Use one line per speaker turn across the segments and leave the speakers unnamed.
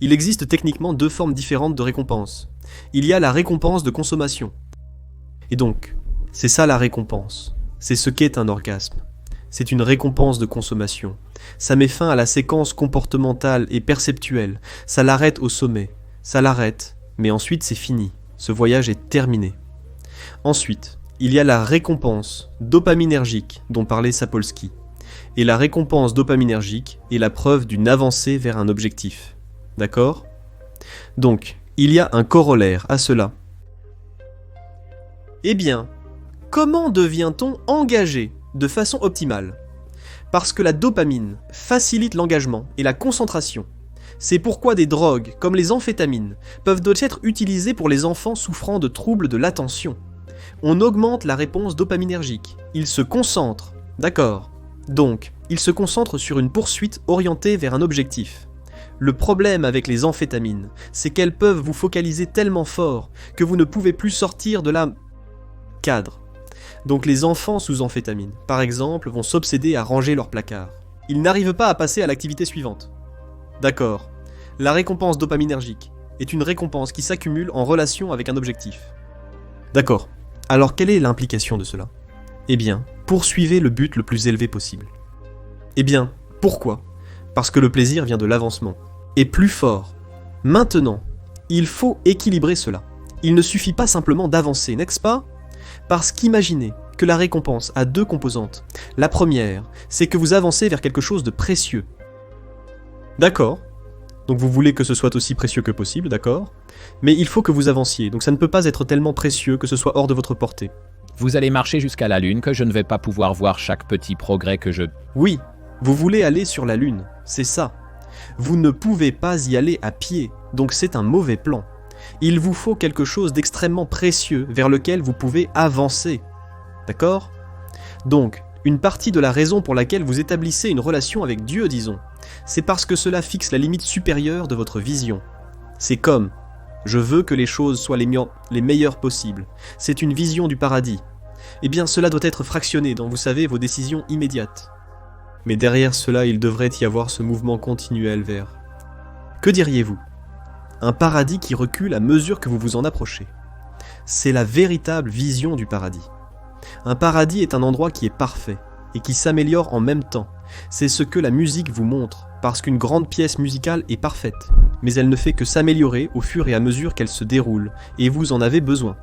Il existe techniquement deux formes différentes de récompense. Il y a la récompense de consommation. Et donc, c'est ça la récompense. C'est ce qu'est un orgasme. C'est une récompense de consommation. Ça met fin à la séquence comportementale et perceptuelle. Ça l'arrête au sommet. Ça l'arrête, mais ensuite c'est fini. Ce voyage est terminé. Ensuite, il y a la récompense dopaminergique dont parlait Sapolsky. Et la récompense dopaminergique est la preuve d'une avancée vers un objectif. D'accord ? Donc, il y a un corollaire à cela. Eh bien, comment devient-on engagé de façon optimale ? Parce que la dopamine facilite l'engagement et la concentration. C'est pourquoi des drogues, comme les amphétamines, peuvent être utilisées pour les enfants souffrant de troubles de l'attention. On augmente la réponse dopaminergique. Ils se concentrent. D'accord. Donc, ils se concentrent sur une poursuite orientée vers un objectif. Le problème avec les amphétamines, c'est qu'elles peuvent vous focaliser tellement fort que vous ne pouvez plus sortir de la cadre. Donc les enfants sous amphétamine, par exemple, vont s'obséder à ranger leur placard. Ils n'arrivent pas à passer à l'activité suivante. D'accord. La récompense dopaminergique est une récompense qui s'accumule en relation avec un objectif. D'accord. Alors quelle est l'implication de cela ? Eh bien, poursuivez le but le plus élevé possible. Eh bien, pourquoi ? Parce que le plaisir vient de l'avancement. Et plus fort. Maintenant, il faut équilibrer cela. Il ne suffit pas simplement d'avancer, n'est-ce pas ? Parce qu'imaginez que la récompense a deux composantes. La première, c'est que vous avancez vers quelque chose de précieux. D'accord. Donc vous voulez que ce soit aussi précieux que possible, d'accord ? Mais il faut que vous avanciez, donc ça ne peut pas être tellement précieux que ce soit hors de votre portée.
Vous allez marcher jusqu'à la Lune, que je ne vais pas pouvoir voir chaque petit progrès que je...
Oui, vous voulez aller sur la Lune, c'est ça. Vous ne pouvez pas y aller à pied, donc c'est un mauvais plan. Il vous faut quelque chose d'extrêmement précieux vers lequel vous pouvez avancer. D'accord ? Donc, une partie de la raison pour laquelle vous établissez une relation avec Dieu, disons, c'est parce que cela fixe la limite supérieure de votre vision. C'est comme « je veux que les choses soient les meilleures possibles ». C'est une vision du paradis. Eh bien, cela doit être fractionné dans, vous savez, vos décisions immédiates. Mais derrière cela, il devrait y avoir ce mouvement continuel vers... Que diriez-vous ? Un paradis qui recule à mesure que vous vous en approchez. C'est la véritable vision du paradis. Un paradis est un endroit qui est parfait et qui s'améliore en même temps. C'est ce que la musique vous montre, parce qu'une grande pièce musicale est parfaite, mais elle ne fait que s'améliorer au fur et à mesure qu'elle se déroule, et vous en avez besoin.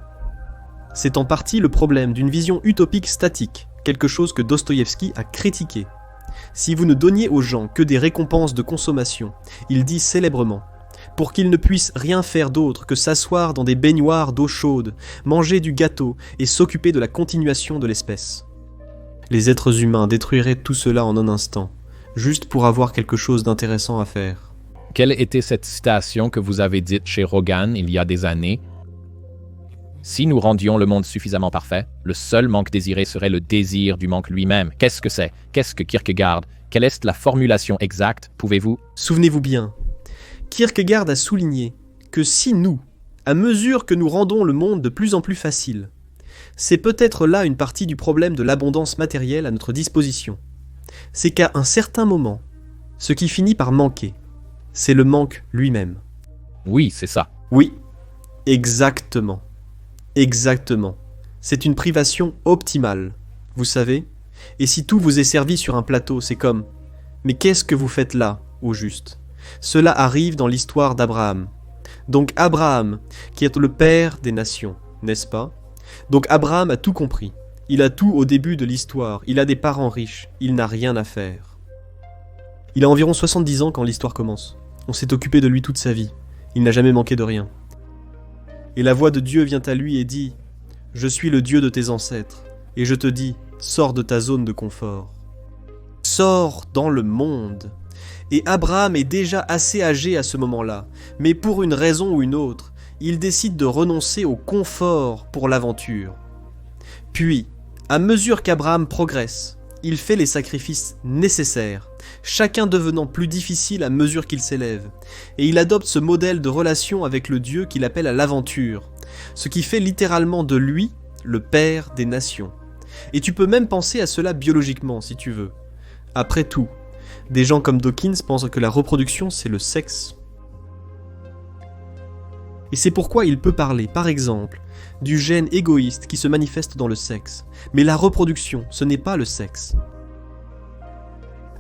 C'est en partie le problème d'une vision utopique statique, quelque chose que Dostoïevski a critiqué. Si vous ne donniez aux gens que des récompenses de consommation, il dit célèbrement, pour qu'ils ne puissent rien faire d'autre que s'asseoir dans des baignoires d'eau chaude, manger du gâteau et s'occuper de la continuation de l'espèce. Les êtres humains détruiraient tout cela en un instant, juste pour avoir quelque chose d'intéressant à faire.
Quelle était cette citation que vous avez dite chez Rogan il y a des années ? Si nous rendions le monde suffisamment parfait, le seul manque désiré serait le désir du manque lui-même. Qu'est-ce que c'est ? Qu'est-ce que Kierkegaard ? Quelle est la formulation exacte ? Pouvez-vous ?
Souvenez-vous bien, Kierkegaard a souligné que si nous, à mesure que nous rendons le monde de plus en plus facile, c'est peut-être là une partie du problème de l'abondance matérielle à notre disposition. C'est qu'à un certain moment, ce qui finit par manquer, c'est le manque lui-même.
Oui, c'est ça.
Oui, exactement. Exactement. C'est une privation optimale, vous savez ? Et si tout vous est servi sur un plateau, c'est comme « Mais qu'est-ce que vous faites là, au juste ?» Cela arrive dans l'histoire d'Abraham. Donc Abraham, qui est le père des nations, n'est-ce pas ? Donc Abraham a tout compris. Il a tout au début de l'histoire. Il a des parents riches. Il n'a rien à faire. Il a environ 70 ans quand l'histoire commence. On s'est occupé de lui toute sa vie. Il n'a jamais manqué de rien. Et la voix de Dieu vient à lui et dit « Je suis le Dieu de tes ancêtres, et je te dis, sors de ta zone de confort. Sors dans le monde. » Et Abraham est déjà assez âgé à ce moment-là, mais pour une raison ou une autre, il décide de renoncer au confort pour l'aventure. Puis, à mesure qu'Abraham progresse, il fait les sacrifices nécessaires, chacun devenant plus difficile à mesure qu'il s'élève, et il adopte ce modèle de relation avec le Dieu qu'il appelle à l'aventure, ce qui fait littéralement de lui le père des nations. Et tu peux même penser à cela biologiquement si tu veux. Après tout, des gens comme Dawkins pensent que la reproduction c'est le sexe. Et c'est pourquoi il peut parler, par exemple, du gène égoïste qui se manifeste dans le sexe. Mais la reproduction, ce n'est pas le sexe.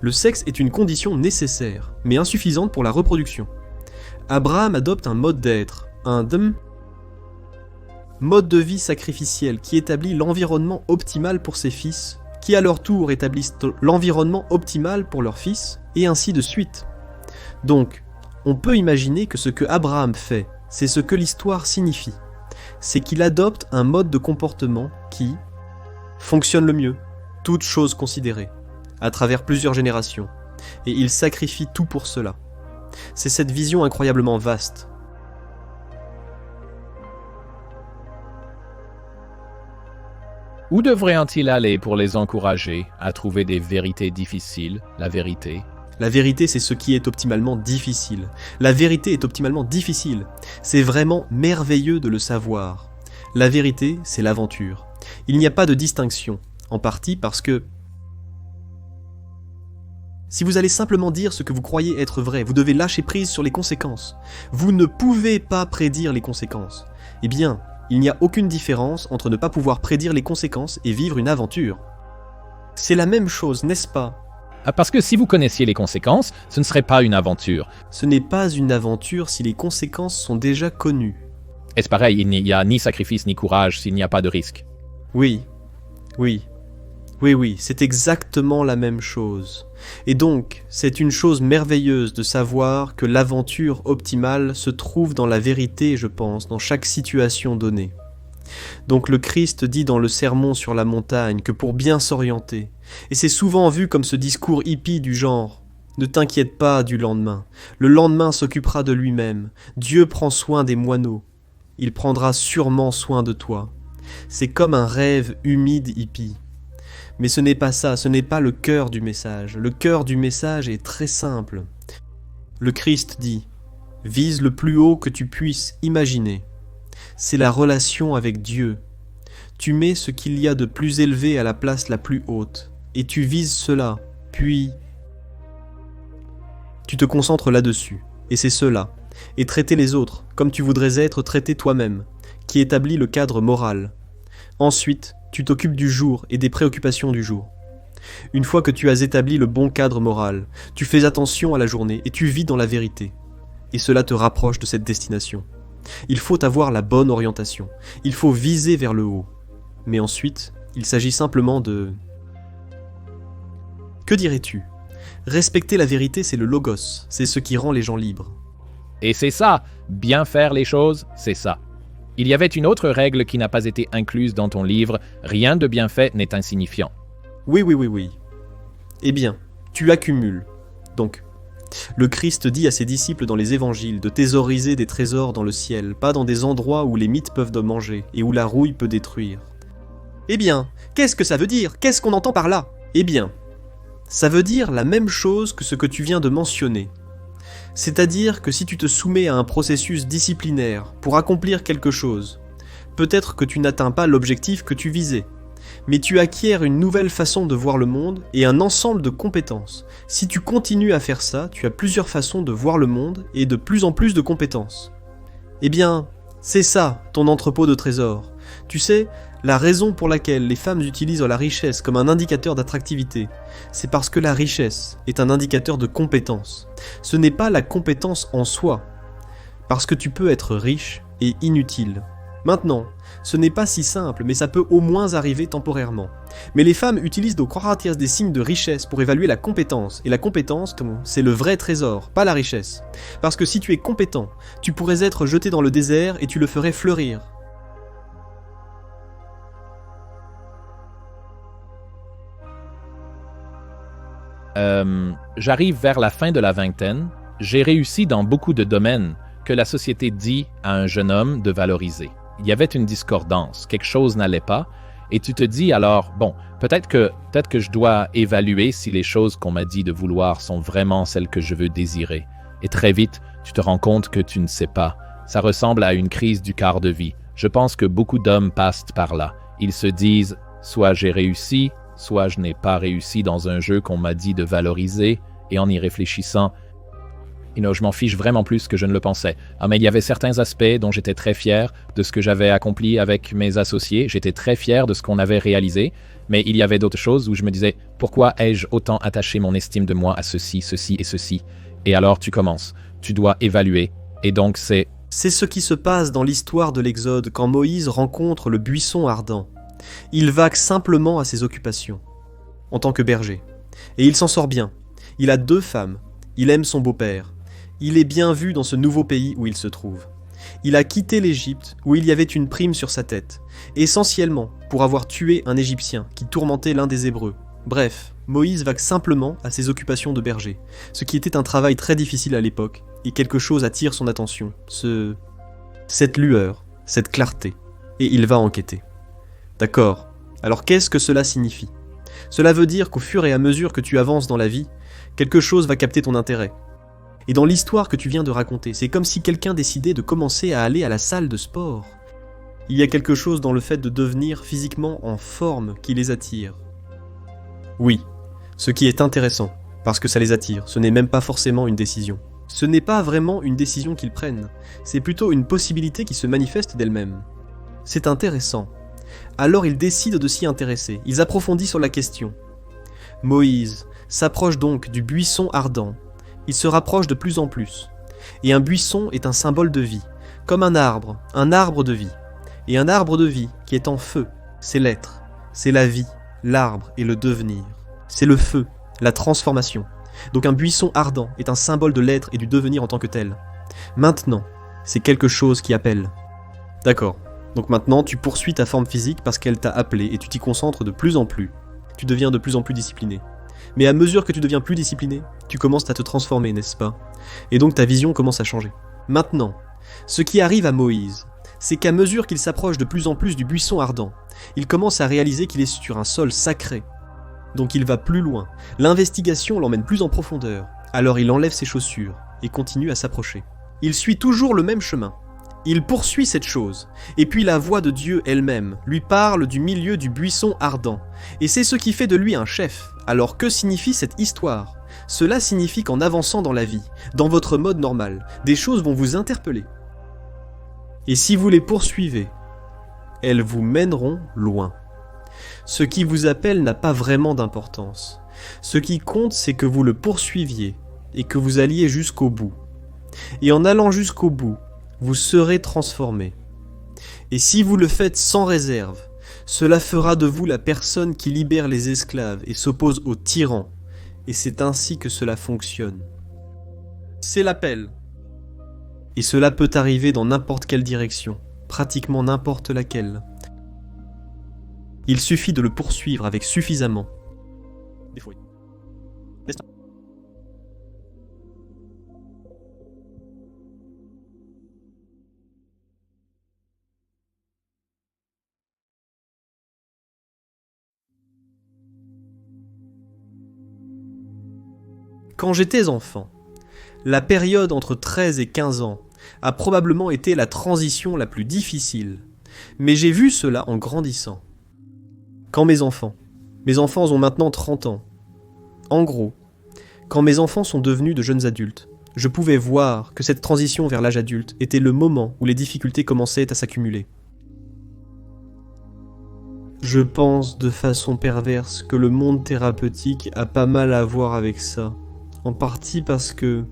Le sexe est une condition nécessaire, mais insuffisante pour la reproduction. Abraham adopte un mode d'être, un mode de vie sacrificiel qui établit l'environnement optimal pour ses fils, qui à leur tour établissent l'environnement optimal pour leurs fils, et ainsi de suite. Donc, on peut imaginer que ce que Abraham fait, c'est ce que l'histoire signifie. C'est qu'il adopte un mode de comportement qui fonctionne le mieux, toutes choses considérées, à travers plusieurs générations, et il sacrifie tout pour cela. C'est cette vision incroyablement vaste.
Où devraient-ils aller pour les encourager à trouver des vérités difficiles, la vérité?
La vérité, c'est ce qui est optimalement difficile. La vérité est optimalement difficile. C'est vraiment merveilleux de le savoir. La vérité, c'est l'aventure. Il n'y a pas de distinction, en partie parce que si vous allez simplement dire ce que vous croyez être vrai, vous devez lâcher prise sur les conséquences. Vous ne pouvez pas prédire les conséquences. Eh bien, il n'y a aucune différence entre ne pas pouvoir prédire les conséquences et vivre une aventure. C'est la même chose, n'est-ce pas ?
Parce que si vous connaissiez les conséquences, ce ne serait pas une aventure.
Ce n'est pas une aventure si les conséquences sont déjà connues.
Est-ce pareil, il n'y a ni sacrifice ni courage s'il n'y a pas de risque?
Oui, c'est exactement la même chose. Et donc, c'est une chose merveilleuse de savoir que l'aventure optimale se trouve dans la vérité, je pense, dans chaque situation donnée. Donc le Christ dit dans le sermon sur la montagne que pour bien s'orienter, et c'est souvent vu comme ce discours hippie du genre « Ne t'inquiète pas du lendemain, le lendemain s'occupera de lui-même, Dieu prend soin des moineaux, il prendra sûrement soin de toi ». C'est comme un rêve humide hippie. Mais ce n'est pas ça, ce n'est pas le cœur du message. Le cœur du message est très simple. Le Christ dit « Vise le plus haut que tu puisses imaginer ». C'est la relation avec Dieu. Tu mets ce qu'il y a de plus élevé à la place la plus haute, et tu vises cela, puis tu te concentres là-dessus, et c'est cela, et traiter les autres comme tu voudrais être traité toi-même, qui établit le cadre moral. Ensuite, tu t'occupes du jour et des préoccupations du jour. Une fois que tu as établi le bon cadre moral, tu fais attention à la journée et tu vis dans la vérité. Et cela te rapproche de cette destination. Il faut avoir la bonne orientation. Il faut viser vers le haut. Mais ensuite, il s'agit simplement de... Que dirais-tu ? Respecter la vérité, c'est le logos. C'est ce qui rend les gens libres.
Et c'est ça, bien faire les choses, c'est ça. Il y avait une autre règle qui n'a pas été incluse dans ton livre, rien de bien fait n'est insignifiant.
Oui. Eh bien, tu accumules. Donc, le Christ dit à ses disciples dans les évangiles de thésauriser des trésors dans le ciel, pas dans des endroits où les mythes peuvent manger et où la rouille peut détruire. Eh bien, qu'est-ce que ça veut dire ? Qu'est-ce qu'on entend par là ? Eh bien, ça veut dire la même chose que ce que tu viens de mentionner. C'est-à-dire que si tu te soumets à un processus disciplinaire pour accomplir quelque chose, peut-être que tu n'atteins pas l'objectif que tu visais, mais tu acquiers une nouvelle façon de voir le monde et un ensemble de compétences. Si tu continues à faire ça, tu as plusieurs façons de voir le monde et de plus en plus de compétences. Eh bien, c'est ça, ton entrepôt de trésors. Tu sais, la raison pour laquelle les femmes utilisent la richesse comme un indicateur d'attractivité, c'est parce que la richesse est un indicateur de compétence. Ce n'est pas la compétence en soi, parce que tu peux être riche et inutile. Maintenant, ce n'est pas si simple, mais ça peut au moins arriver temporairement. Mais les femmes utilisent nos croiratias des signes de richesse pour évaluer la compétence, et la compétence, c'est le vrai trésor, pas la richesse. Parce que si tu es compétent, tu pourrais être jeté dans le désert et tu le ferais fleurir.
J'arrive vers la fin de la vingtaine, j'ai réussi dans beaucoup de domaines que la société dit à un jeune homme de valoriser. Il y avait une discordance, quelque chose n'allait pas, et tu te dis alors, bon, peut-être que je dois évaluer si les choses qu'on m'a dit de vouloir sont vraiment celles que je veux désirer. Et très vite, tu te rends compte que tu ne sais pas. Ça ressemble à une crise du quart de vie. Je pense que beaucoup d'hommes passent par là. Ils se disent, soit j'ai réussi, soit je n'ai pas réussi dans un jeu qu'on m'a dit de valoriser, et en y réfléchissant, Et non, je m'en fiche vraiment plus que je ne le pensais. Ah, mais il y avait certains aspects dont j'étais très fier de ce que j'avais accompli avec mes associés. J'étais très fier de ce qu'on avait réalisé. Mais il y avait d'autres choses où je me disais, pourquoi ai-je autant attaché mon estime de moi à ceci, ceci et ceci? Et alors tu commences. Tu dois évaluer. Et donc c'est...
C'est ce qui se passe dans l'histoire de l'Exode quand Moïse rencontre le buisson ardent. Il vaque simplement à ses occupations, en tant que berger. Et il s'en sort bien. Il a 2 femmes. Il aime son beau-père. Il est bien vu dans ce nouveau pays où il se trouve. Il a quitté l'Égypte où il y avait une prime sur sa tête, essentiellement pour avoir tué un Égyptien qui tourmentait l'un des Hébreux. Bref, Moïse vaque simplement à ses occupations de berger, ce qui était un travail très difficile à l'époque, et quelque chose attire son attention, cette lueur, cette clarté, et il va enquêter. D'accord, alors qu'est-ce que cela signifie? Cela veut dire qu'au fur et à mesure que tu avances dans la vie, quelque chose va capter ton intérêt. Et dans l'histoire que tu viens de raconter, c'est comme si quelqu'un décidait de commencer à aller à la salle de sport. Il y a quelque chose dans le fait de devenir physiquement en forme qui les attire. Oui, ce qui est intéressant, parce que ça les attire, ce n'est même pas forcément une décision. Ce n'est pas vraiment une décision qu'ils prennent, c'est plutôt une possibilité qui se manifeste d'elle-même. C'est intéressant. Alors ils décident de s'y intéresser, ils approfondissent sur la question. Moïse s'approche donc du buisson ardent. Il se rapproche de plus en plus. Et un buisson est un symbole de vie, comme un arbre de vie. Et un arbre de vie qui est en feu, c'est l'être, c'est la vie, l'arbre et le devenir. C'est le feu, la transformation. Donc un buisson ardent est un symbole de l'être et du devenir en tant que tel. Maintenant, c'est quelque chose qui appelle. D'accord, donc maintenant tu poursuis ta forme physique parce qu'elle t'a appelé et tu t'y concentres de plus en plus. Tu deviens de plus en plus discipliné. Mais à mesure que tu deviens plus discipliné, tu commences à te transformer, n'est-ce pas? Et donc ta vision commence à changer. Maintenant, ce qui arrive à Moïse, c'est qu'à mesure qu'il s'approche de plus en plus du buisson ardent, il commence à réaliser qu'il est sur un sol sacré. Donc il va plus loin. L'investigation l'emmène plus en profondeur. Alors il enlève ses chaussures et continue à s'approcher. Il suit toujours le même chemin. Il poursuit cette chose, et puis la voix de Dieu elle-même lui parle du milieu du buisson ardent, et c'est ce qui fait de lui un chef. Alors que signifie cette histoire? Cela signifie qu'en avançant dans la vie, dans votre mode normal, des choses vont vous interpeller. Et si vous les poursuivez, elles vous mèneront loin. Ce qui vous appelle n'a pas vraiment d'importance. Ce qui compte, c'est que vous le poursuiviez, et que vous alliez jusqu'au bout. Et en allant jusqu'au bout, vous serez transformé. Et si vous le faites sans réserve, cela fera de vous la personne qui libère les esclaves et s'oppose aux tyrans. Et c'est ainsi que cela fonctionne. C'est l'appel. Et cela peut arriver dans n'importe quelle direction, pratiquement n'importe laquelle. Il suffit de le poursuivre avec suffisamment. Des fois. Quand j'étais enfant, la période entre 13 et 15 ans a probablement été la transition la plus difficile, mais j'ai vu cela en grandissant. Quand mes enfants ont maintenant 30 ans, en gros, quand mes enfants sont devenus de jeunes adultes, je pouvais voir que cette transition vers l'âge adulte était le moment où les difficultés commençaient à s'accumuler. Je pense de façon perverse que le monde thérapeutique a pas mal à voir avec ça. En partie parce que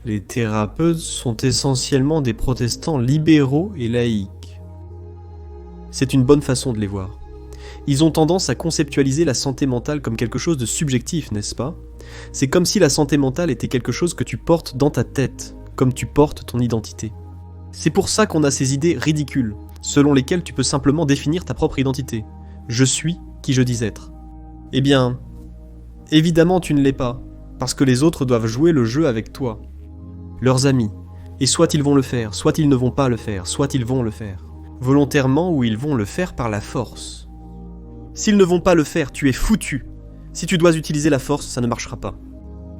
les thérapeutes sont essentiellement des protestants libéraux et laïques. C'est une bonne façon de les voir. Ils ont tendance à conceptualiser la santé mentale comme quelque chose de subjectif, n'est-ce pas? C'est comme si la santé mentale était quelque chose que tu portes dans ta tête, comme tu portes ton identité. C'est pour ça qu'on a ces idées ridicules, selon lesquelles tu peux simplement définir ta propre identité. Je suis qui je dis être. Eh bien, évidemment tu ne l'es pas, parce que les autres doivent jouer le jeu avec toi. Leurs amis. Et soit ils vont le faire, soit ils ne vont pas le faire, soit ils vont le faire. Volontairement ou ils vont le faire par la force. S'ils ne vont pas le faire, tu es foutu. Si tu dois utiliser la force, ça ne marchera pas.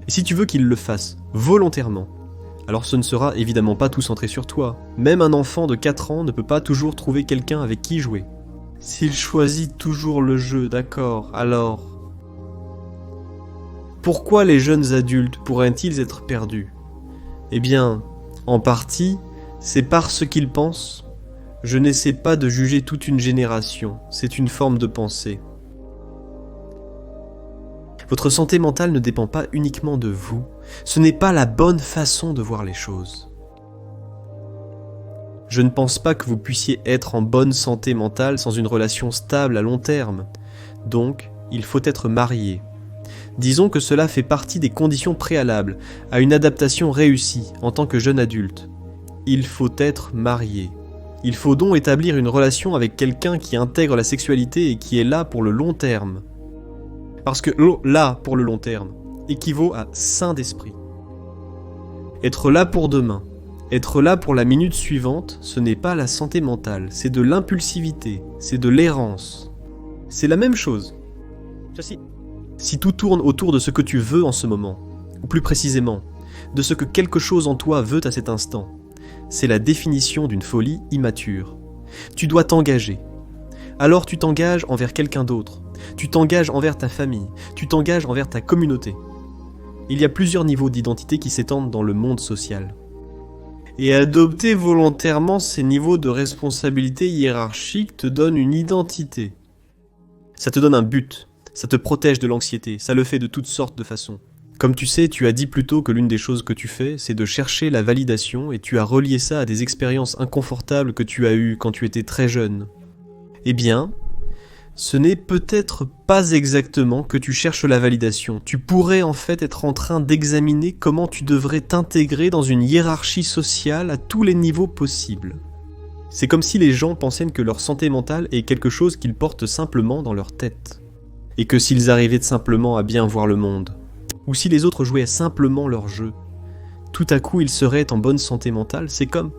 Et si tu veux qu'ils le fassent volontairement, alors ce ne sera évidemment pas tout centré sur toi. Même un enfant de 4 ans ne peut pas toujours trouver quelqu'un avec qui jouer. S'il choisit toujours le jeu, d'accord, alors... Pourquoi les jeunes adultes pourraient-ils être perdus? Eh bien, en partie, c'est parce qu'ils pensent. Je n'essaie pas de juger toute une génération, c'est une forme de pensée. Votre santé mentale ne dépend pas uniquement de vous, ce n'est pas la bonne façon de voir les choses. Je ne pense pas que vous puissiez être en bonne santé mentale sans une relation stable à long terme. Donc, il faut être marié. Disons que cela fait partie des conditions préalables à une adaptation réussie en tant que jeune adulte. Il faut être marié. Il faut donc établir une relation avec quelqu'un qui intègre la sexualité et qui est là pour le long terme. Parce que là pour le long terme équivaut à sain d'esprit. Être là pour demain, être là pour la minute suivante, ce n'est pas la santé mentale, c'est de l'impulsivité, c'est de l'errance. C'est la même chose. Si tout tourne autour de ce que tu veux en ce moment, ou plus précisément, de ce que quelque chose en toi veut à cet instant, c'est la définition d'une folie immature. Tu dois t'engager. Alors tu t'engages envers quelqu'un d'autre, tu t'engages envers ta famille, tu t'engages envers ta communauté. Il y a plusieurs niveaux d'identité qui s'étendent dans le monde social. Et adopter volontairement ces niveaux de responsabilité hiérarchique te donne une identité. Ça te donne un but, ça te protège de l'anxiété, ça le fait de toutes sortes de façons. Comme tu sais, tu as dit plus tôt que l'une des choses que tu fais, c'est de chercher la validation et tu as relié ça à des expériences inconfortables que tu as eues quand tu étais très jeune. Eh bien, ce n'est peut-être pas exactement que tu cherches la validation. Tu pourrais en fait être en train d'examiner comment tu devrais t'intégrer dans une hiérarchie sociale à tous les niveaux possibles. C'est comme si les gens pensaient que leur santé mentale est quelque chose qu'ils portent simplement dans leur tête. Et que s'ils arrivaient simplement à bien voir le monde, ou si les autres jouaient simplement leur jeu, tout à coup ils seraient en bonne santé mentale, c'est comme...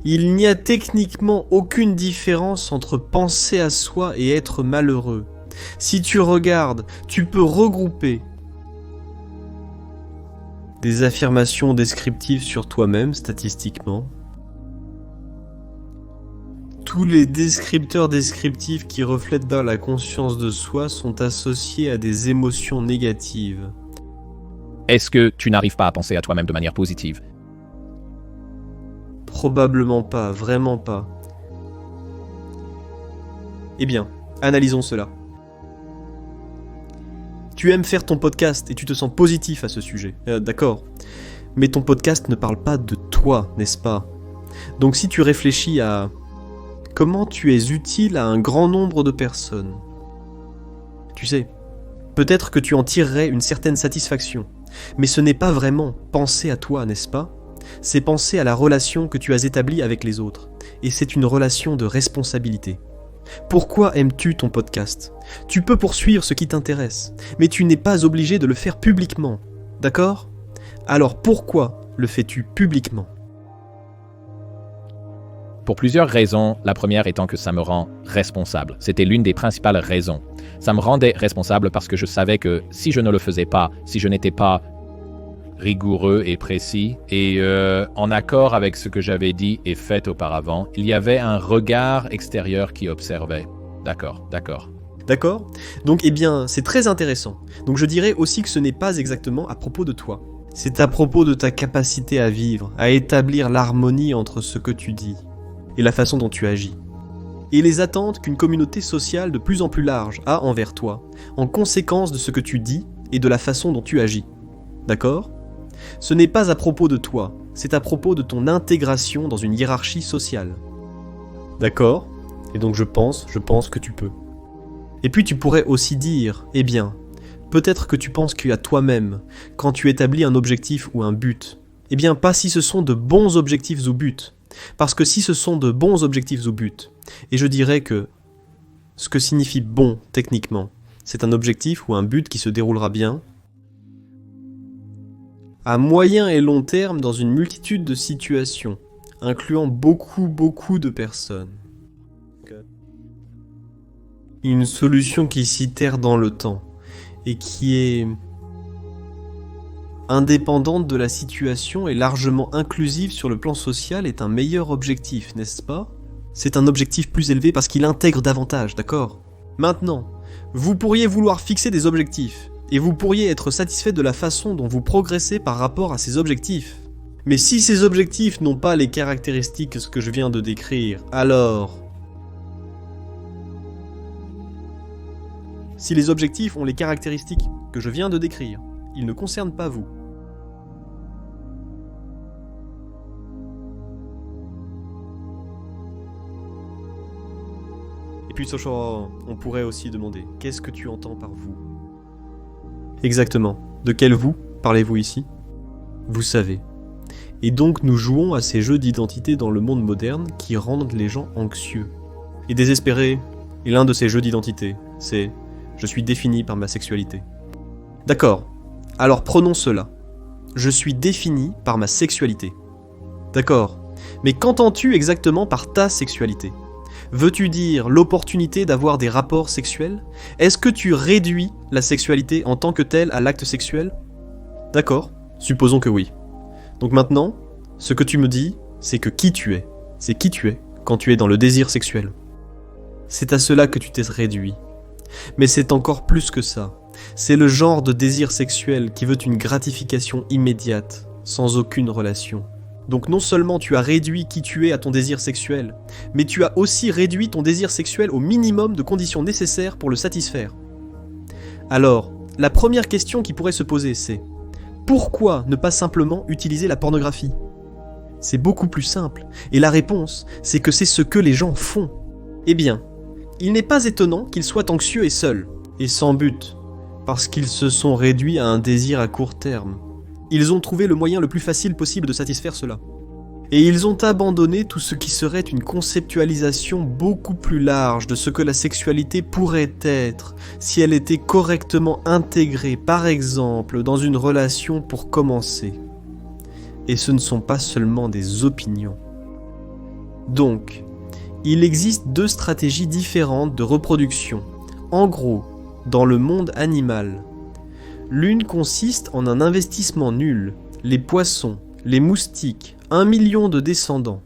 Il n'y a techniquement aucune différence entre penser à soi et être malheureux. Si tu regardes, tu peux regrouper des affirmations descriptives sur toi-même statistiquement. Tous les descripteurs descriptifs qui reflètent bien la conscience de soi sont associés à des émotions négatives.
Est-ce que tu n'arrives pas à penser à toi-même de manière positive?
Probablement pas, vraiment pas. Eh bien, analysons cela. Tu aimes faire ton podcast et tu te sens positif à ce sujet, d'accord. Mais ton podcast ne parle pas de toi, n'est-ce pas? Donc si tu réfléchis à comment tu es utile à un grand nombre de personnes, tu sais, peut-être que tu en tirerais une certaine satisfaction, mais ce n'est pas vraiment penser à toi, n'est-ce pas? C'est penser à la relation que tu as établie avec les autres, et c'est une relation de responsabilité. Pourquoi aimes-tu ton podcast? Tu peux poursuivre ce qui t'intéresse, mais tu n'es pas obligé de le faire publiquement, d'accord? Alors pourquoi le fais-tu publiquement?
Pour plusieurs raisons, la première étant que ça me rend responsable. C'était l'une des principales raisons. Ça me rendait responsable parce que je savais que si je ne le faisais pas, si je n'étais pas rigoureux et précis, et en accord avec ce que j'avais dit et fait auparavant, il y avait un regard extérieur qui observait. D'accord.
D'accord? Donc, eh bien, c'est très intéressant. Donc, je dirais aussi que ce n'est pas exactement à propos de toi. C'est à propos de ta capacité à vivre, à établir l'harmonie entre ce que tu dis et la façon dont tu agis. Et les attentes qu'une communauté sociale de plus en plus large a envers toi, en conséquence de ce que tu dis et de la façon dont tu agis. D'accord? Ce n'est pas à propos de toi, c'est à propos de ton intégration dans une hiérarchie sociale. D'accord? Et donc je pense que tu peux. Et puis tu pourrais aussi dire, eh bien, peut-être que tu penses qu'à toi-même, quand tu établis un objectif ou un but, eh bien pas si ce sont de bons objectifs ou buts. Parce que si ce sont de bons objectifs ou buts, et je dirais que ce que signifie bon techniquement, c'est un objectif ou un but qui se déroulera bien, à moyen et long terme dans une multitude de situations, incluant beaucoup de personnes. Une solution qui s'itère dans le temps, et qui est indépendante de la situation et largement inclusive sur le plan social est un meilleur objectif, n'est-ce pas? C'est un objectif plus élevé parce qu'il intègre davantage, d'accord? Maintenant, Vous pourriez vouloir fixer des objectifs, et vous pourriez être satisfait de la façon dont vous progressez par rapport à ces objectifs. Mais si ces objectifs n'ont pas les caractéristiques que je viens de décrire, alors... Si les objectifs ont les caractéristiques que je viens de décrire, ils ne concernent pas vous. Et puis Soshoro, on pourrait aussi demander, qu'est-ce que tu entends par vous? Exactement. De quel vous parlez-vous ici? Vous savez. Et donc nous jouons à ces jeux d'identité dans le monde moderne qui rendent les gens anxieux et désespérés. Et l'un de ces jeux d'identité, c'est « je suis défini par ma sexualité ». D'accord, alors prenons cela. Je suis défini par ma sexualité. D'accord, mais qu'entends-tu exactement par ta sexualité? Veux-tu dire l'opportunité d'avoir des rapports sexuels? Est-ce que tu réduis la sexualité en tant que telle à l'acte sexuel? D'accord, supposons que oui. Donc maintenant, ce que tu me dis, c'est que qui tu es. C'est qui tu es quand tu es dans le désir sexuel. C'est à cela que tu t'es réduit. Mais c'est encore plus que ça. C'est le genre de désir sexuel qui veut une gratification immédiate, sans aucune relation. Donc non seulement tu as réduit qui tu es à ton désir sexuel, mais tu as aussi réduit ton désir sexuel au minimum de conditions nécessaires pour le satisfaire. Alors, la première question qui pourrait se poser, c'est pourquoi ne pas simplement utiliser la pornographie? C'est beaucoup plus simple, et la réponse, c'est que c'est ce que les gens font. Eh bien, il n'est pas étonnant qu'ils soient anxieux et seuls, et sans but, parce qu'ils se sont réduits à un désir à court terme. Ils ont trouvé le moyen le plus facile possible de satisfaire cela. Et ils ont abandonné tout ce qui serait une conceptualisation beaucoup plus large de ce que la sexualité pourrait être si elle était correctement intégrée, par exemple, dans une relation pour commencer. Et ce ne sont pas seulement des opinions. Donc, il existe deux stratégies différentes de reproduction. En gros, dans le monde animal, l'une consiste en un investissement nul. Les poissons, les moustiques, 1 million de descendants.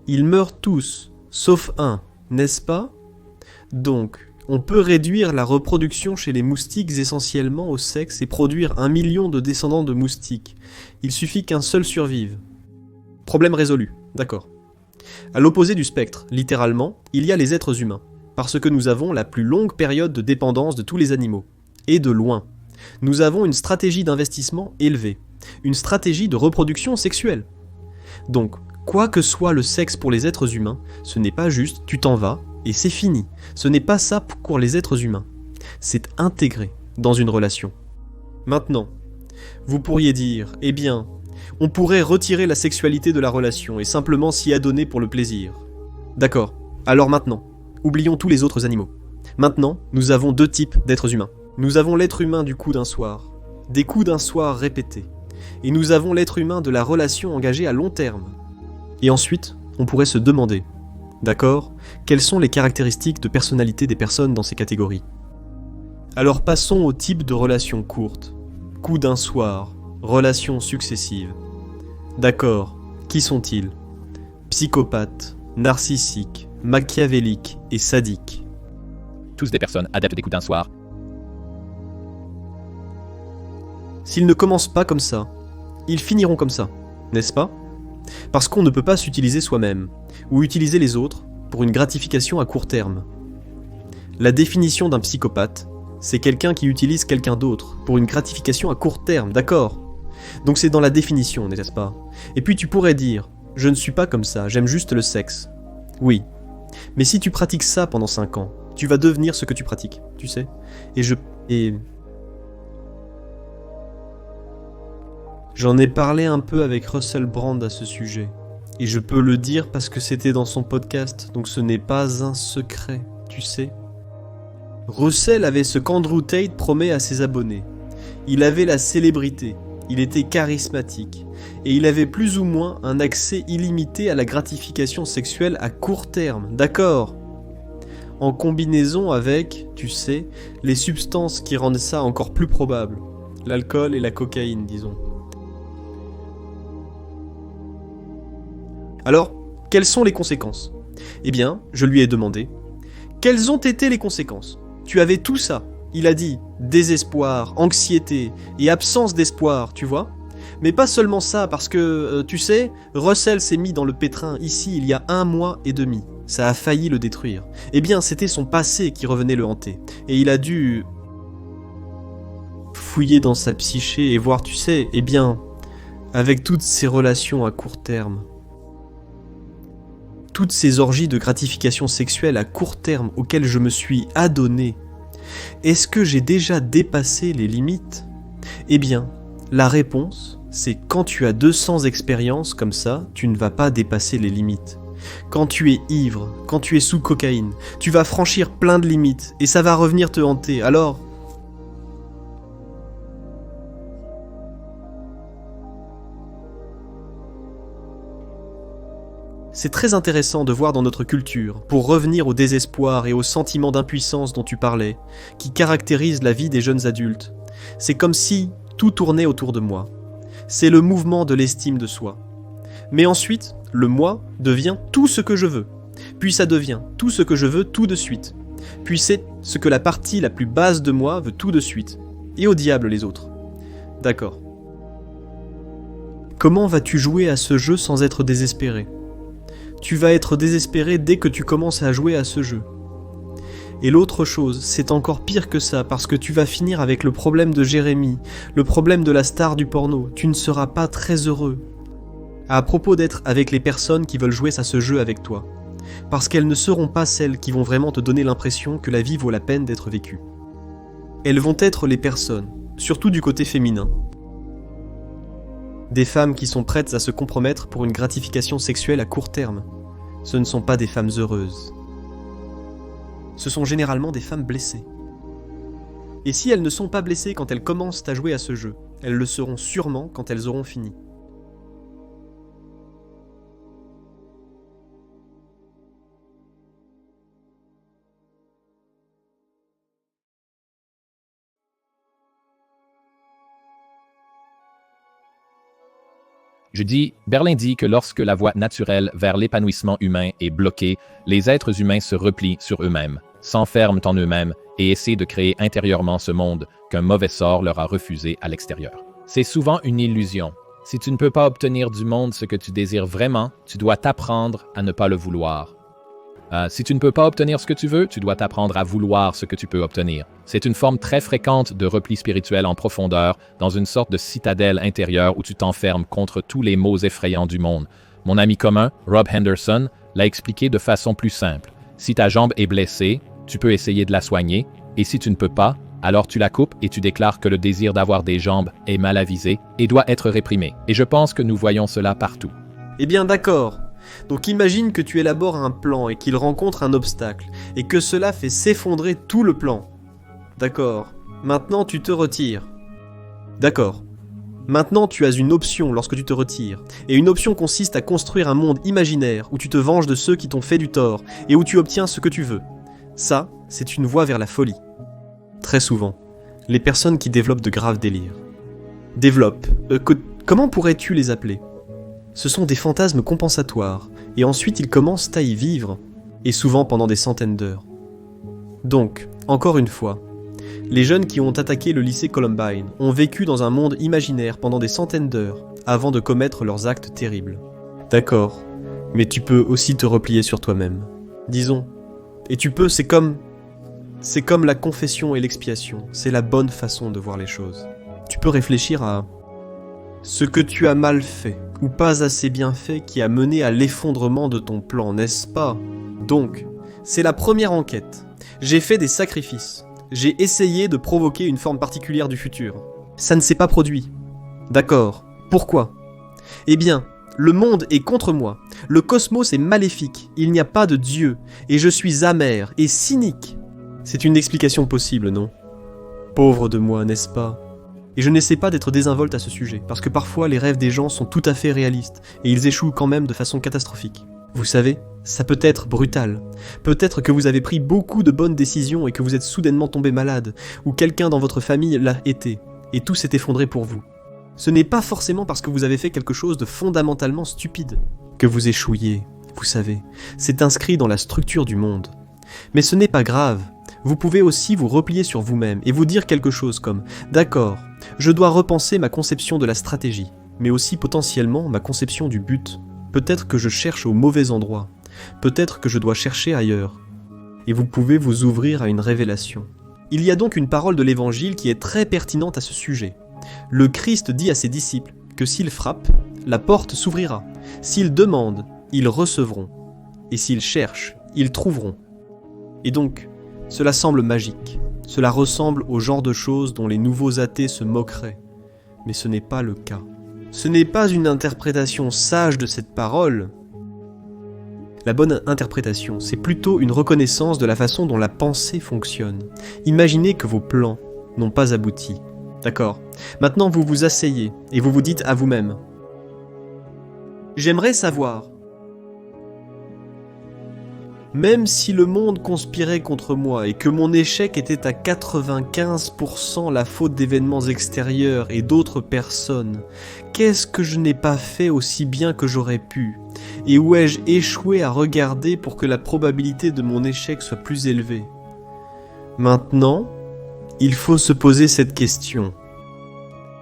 Ils meurent tous, sauf un, n'est-ce pas? Donc, on peut réduire la reproduction chez les moustiques essentiellement au sexe et produire 1 million de descendants de moustiques. Il suffit qu'un seul survive. Problème résolu, d'accord. À l'opposé du spectre, littéralement, il y a les êtres humains, parce que nous avons la plus longue période de dépendance de tous les animaux. Et de loin. Nous avons une stratégie d'investissement élevée, une stratégie de reproduction sexuelle. Donc, quoi que soit le sexe pour les êtres humains, ce n'est pas juste tu t'en vas et c'est fini. Ce n'est pas ça pour les êtres humains. C'est intégré dans une relation. Maintenant, vous pourriez dire, eh bien, on pourrait retirer la sexualité de la relation et simplement s'y adonner pour le plaisir. D'accord, alors maintenant, oublions tous les autres animaux. Maintenant, nous avons deux types d'êtres humains. Nous avons l'être humain du coup d'un soir, des coups d'un soir répétés, et nous avons l'être humain de la relation engagée à long terme. Et ensuite, on pourrait se demander, d'accord, quelles sont les caractéristiques de personnalité des personnes dans ces catégories? Alors passons au type de relation courte, coup d'un soir, relations successives. D'accord, qui sont-ils? Psychopathes, narcissiques, machiavéliques et sadiques.
Tous des personnes adeptes des coups d'un soir.
S'ils ne commencent pas comme ça, ils finiront comme ça, n'est-ce pas? Parce qu'on ne peut pas s'utiliser soi-même, ou utiliser les autres, pour une gratification à court terme. La définition d'un psychopathe, c'est quelqu'un qui utilise quelqu'un d'autre, pour une gratification à court terme, d'accord? Donc c'est dans la définition, n'est-ce pas? Et puis tu pourrais dire, je ne suis pas comme ça, j'aime juste le sexe. Oui, mais si tu pratiques ça pendant 5 ans, tu vas devenir ce que tu pratiques, tu sais? J'en ai parlé un peu avec Russell Brand à ce sujet. Et je peux le dire parce que c'était dans son podcast, donc ce n'est pas un secret, tu sais. Russell avait ce qu'Andrew Tate promet à ses abonnés. Il avait la célébrité, il était charismatique, et il avait plus ou moins un accès illimité à la gratification sexuelle à court terme, d'accord? En combinaison avec, tu sais, les substances qui rendent ça encore plus probable. L'alcool et la cocaïne, disons. Alors, quelles sont les conséquences? Eh bien, je lui ai demandé, quelles ont été les conséquences? tu avais tout ça. Il a dit désespoir, anxiété et absence d'espoir, tu vois. Mais pas seulement ça, parce que, tu sais, Russell s'est mis dans le pétrin ici il y a 1 mois et demi. Ça a failli le détruire. Eh bien, c'était son passé qui revenait le hanter. Et il a dû fouiller dans sa psyché et voir, tu sais, eh bien, avec toutes ces relations à court terme, toutes ces orgies de gratification sexuelle à court terme auxquelles je me suis adonné, est-ce que j'ai déjà dépassé les limites ? Eh bien, la réponse, c'est quand tu as 200 expériences comme ça, tu ne vas pas dépasser les limites. Quand tu es ivre, quand tu es sous cocaïne, tu vas franchir plein de limites et ça va revenir te hanter. Alors, c'est très intéressant de voir dans notre culture, pour revenir au désespoir et au sentiment d'impuissance dont tu parlais, qui caractérise la vie des jeunes adultes. C'est comme si tout tournait autour de moi. C'est le mouvement de l'estime de soi. Mais ensuite, le moi devient tout ce que je veux. Puis ça devient tout ce que je veux tout de suite. Puis c'est ce que la partie la plus basse de moi veut tout de suite. Et au diable les autres. D'accord. Comment vas-tu jouer à ce jeu sans être désespéré ? Tu vas être désespéré dès que tu commences à jouer à ce jeu. Et l'autre chose, c'est encore pire que ça, parce que tu vas finir avec le problème de Jérémy, le problème de la star du porno. Tu ne seras pas très heureux. À propos d'être avec les personnes qui veulent jouer à ce jeu avec toi. Parce qu'elles ne seront pas celles qui vont vraiment te donner l'impression que la vie vaut la peine d'être vécue. Elles vont être les personnes, surtout du côté féminin. Des femmes qui sont prêtes à se compromettre pour une gratification sexuelle à court terme. Ce ne sont pas des femmes heureuses. Ce sont généralement des femmes blessées. Et si elles ne sont pas blessées quand elles commencent à jouer à ce jeu, elles le seront sûrement quand elles auront fini.
Berlin dit que lorsque la voie naturelle vers l'épanouissement humain est bloquée, les êtres humains se replient sur eux-mêmes, s'enferment en eux-mêmes et essaient de créer intérieurement ce monde qu'un mauvais sort leur a refusé à l'extérieur. C'est souvent une illusion. Si tu ne peux pas obtenir du monde ce que tu désires vraiment, tu dois t'apprendre à ne pas le vouloir. Si tu ne peux pas obtenir ce que tu veux, tu dois t'apprendre à vouloir ce que tu peux obtenir. C'est une forme très fréquente de repli spirituel en profondeur, dans une sorte de citadelle intérieure où tu t'enfermes contre tous les maux effrayants du monde. Mon ami commun, Rob Henderson, l'a expliqué de façon plus simple. Si ta jambe est blessée, tu peux essayer de la soigner, et si tu ne peux pas, alors tu la coupes et tu déclares que le désir d'avoir des jambes est mal avisé et doit être réprimé. Et je pense que nous voyons cela partout.
Eh bien d'accord. Donc imagine que tu élabores un plan et qu'il rencontre un obstacle, et que cela fait s'effondrer tout le plan. D'accord. Maintenant tu te retires. D'accord. Maintenant tu as une option lorsque tu te retires, et une option consiste à construire un monde imaginaire où tu te venges de ceux qui t'ont fait du tort, et où tu obtiens ce que tu veux. Ça, c'est une voie vers la folie. Très souvent, les personnes qui développent de graves délires. Comment pourrais-tu les appeler ? Ce sont des fantasmes compensatoires, et ensuite ils commencent à y vivre, et souvent pendant des centaines d'heures. Donc, encore une fois, les jeunes qui ont attaqué le lycée Columbine ont vécu dans un monde imaginaire pendant des centaines d'heures, avant de commettre leurs actes terribles. D'accord, mais tu peux aussi te replier sur toi-même. Disons. Et tu peux, c'est comme la confession et l'expiation, c'est la bonne façon de voir les choses. Tu peux réfléchir à ce que tu as mal fait, ou pas assez bien fait, qui a mené à l'effondrement de ton plan, n'est-ce pas ? Donc, c'est la première enquête. J'ai fait des sacrifices. J'ai essayé de provoquer une forme particulière du futur. Ça ne s'est pas produit. D'accord. Pourquoi ? Eh bien, le monde est contre moi. Le cosmos est maléfique. Il n'y a pas de Dieu. Et je suis amer et cynique. C'est une explication possible, non ? Pauvre de moi, n'est-ce pas ? Et je n'essaie pas d'être désinvolte à ce sujet, parce que parfois les rêves des gens sont tout à fait réalistes, et ils échouent quand même de façon catastrophique. Vous savez, ça peut être brutal. Peut-être que vous avez pris beaucoup de bonnes décisions et que vous êtes soudainement tombé malade, ou quelqu'un dans votre famille l'a été, et tout s'est effondré pour vous. Ce n'est pas forcément parce que vous avez fait quelque chose de fondamentalement stupide que vous échouiez, vous savez. C'est inscrit dans la structure du monde. Mais ce n'est pas grave. Vous pouvez aussi vous replier sur vous-même et vous dire quelque chose comme « D'accord, je dois repenser ma conception de la stratégie, mais aussi potentiellement ma conception du but. Peut-être que je cherche au mauvais endroit. Peut-être que je dois chercher ailleurs. » Et vous pouvez vous ouvrir à une révélation. Il y a donc une parole de l'Évangile qui est très pertinente à ce sujet. Le Christ dit à ses disciples que s'ils frappent, la porte s'ouvrira. S'ils demandent, ils recevront. Et s'ils cherchent, ils trouveront. Et donc, cela semble magique. Cela ressemble au genre de choses dont les nouveaux athées se moqueraient. Mais ce n'est pas le cas. Ce n'est pas une interprétation sage de cette parole. La bonne interprétation, c'est plutôt une reconnaissance de la façon dont la pensée fonctionne. Imaginez que vos plans n'ont pas abouti. D'accord. Maintenant, vous vous asseyez et vous vous dites à vous-même « J'aimerais savoir. Même si le monde conspirait contre moi et que mon échec était à 95% la faute d'événements extérieurs et d'autres personnes, qu'est-ce que je n'ai pas fait aussi bien que j'aurais pu? Et où ai-je échoué à regarder pour que la probabilité de mon échec soit plus élevée? Maintenant, il faut se poser cette question.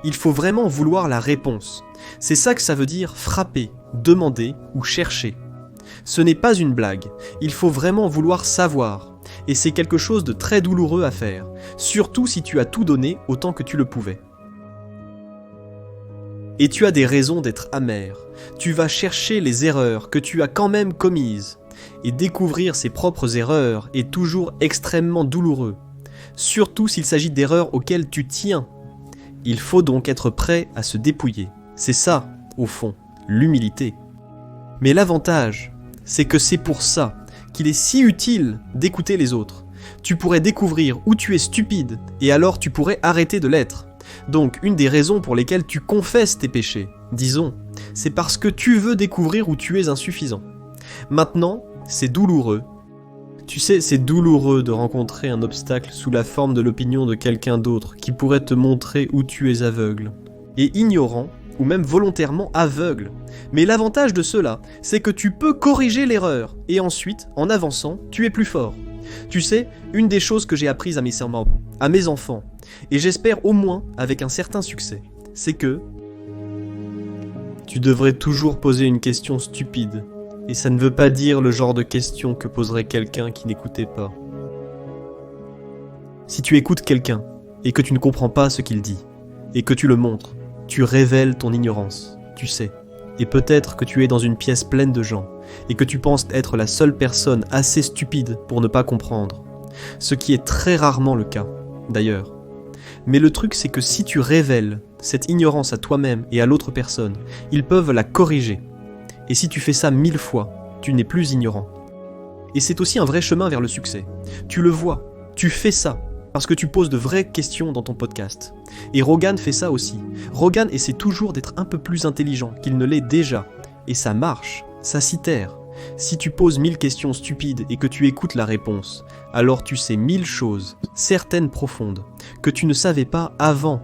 Il faut vraiment vouloir la réponse. C'est ça que ça veut dire frapper, demander ou chercher. Ce n'est pas une blague, il faut vraiment vouloir savoir, et c'est quelque chose de très douloureux à faire, surtout si tu as tout donné autant que tu le pouvais. Et tu as des raisons d'être amer, tu vas chercher les erreurs que tu as quand même commises, et découvrir ses propres erreurs est toujours extrêmement douloureux, surtout s'il s'agit d'erreurs auxquelles tu tiens. Il faut donc être prêt à se dépouiller, c'est ça, au fond, l'humilité. Mais l'avantage, c'est que c'est pour ça qu'il est si utile d'écouter les autres. Tu pourrais découvrir où tu es stupide, et alors tu pourrais arrêter de l'être. Donc, une des raisons pour lesquelles tu confesses tes péchés, disons, c'est parce que tu veux découvrir où tu es insuffisant. Maintenant, c'est douloureux. Tu sais, c'est douloureux de rencontrer un obstacle sous la forme de l'opinion de quelqu'un d'autre qui pourrait te montrer où tu es aveugle. Et ignorant, ou même volontairement aveugle. Mais l'avantage de cela, c'est que tu peux corriger l'erreur, et ensuite, en avançant, tu es plus fort. Tu sais, une des choses que j'ai apprises à mes enfants, et j'espère au moins avec un certain succès, c'est que tu devrais toujours poser une question stupide, et ça ne veut pas dire le genre de question que poserait quelqu'un qui n'écoutait pas. Si tu écoutes quelqu'un, et que tu ne comprends pas ce qu'il dit, et que tu le montres, tu révèles ton ignorance, tu sais. Et peut-être que tu es dans une pièce pleine de gens, et que tu penses être la seule personne assez stupide pour ne pas comprendre. Ce qui est très rarement le cas, d'ailleurs. Mais le truc, c'est que si tu révèles cette ignorance à toi-même et à l'autre personne, ils peuvent la corriger. Et si tu fais ça 1000 fois, tu n'es plus ignorant. Et c'est aussi un vrai chemin vers le succès. Tu le vois, tu fais ça, parce que tu poses de vraies questions dans ton podcast. Et Rogan fait ça aussi. Rogan essaie toujours d'être un peu plus intelligent qu'il ne l'est déjà. Et ça marche, ça s'itère. Si tu poses 1000 questions stupides et que tu écoutes la réponse, alors tu sais 1000 choses, certaines profondes, que tu ne savais pas avant.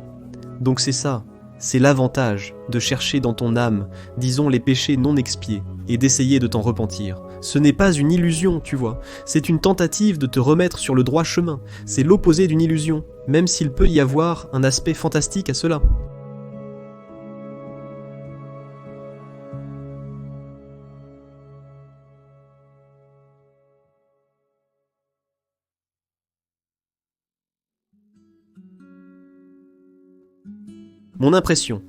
Donc c'est ça, c'est l'avantage de chercher dans ton âme, disons les péchés non expiés, et d'essayer de t'en repentir. Ce n'est pas une illusion, tu vois, c'est une tentative de te remettre sur le droit chemin, c'est l'opposé d'une illusion, même s'il peut y avoir un aspect fantastique à cela. Mon impression.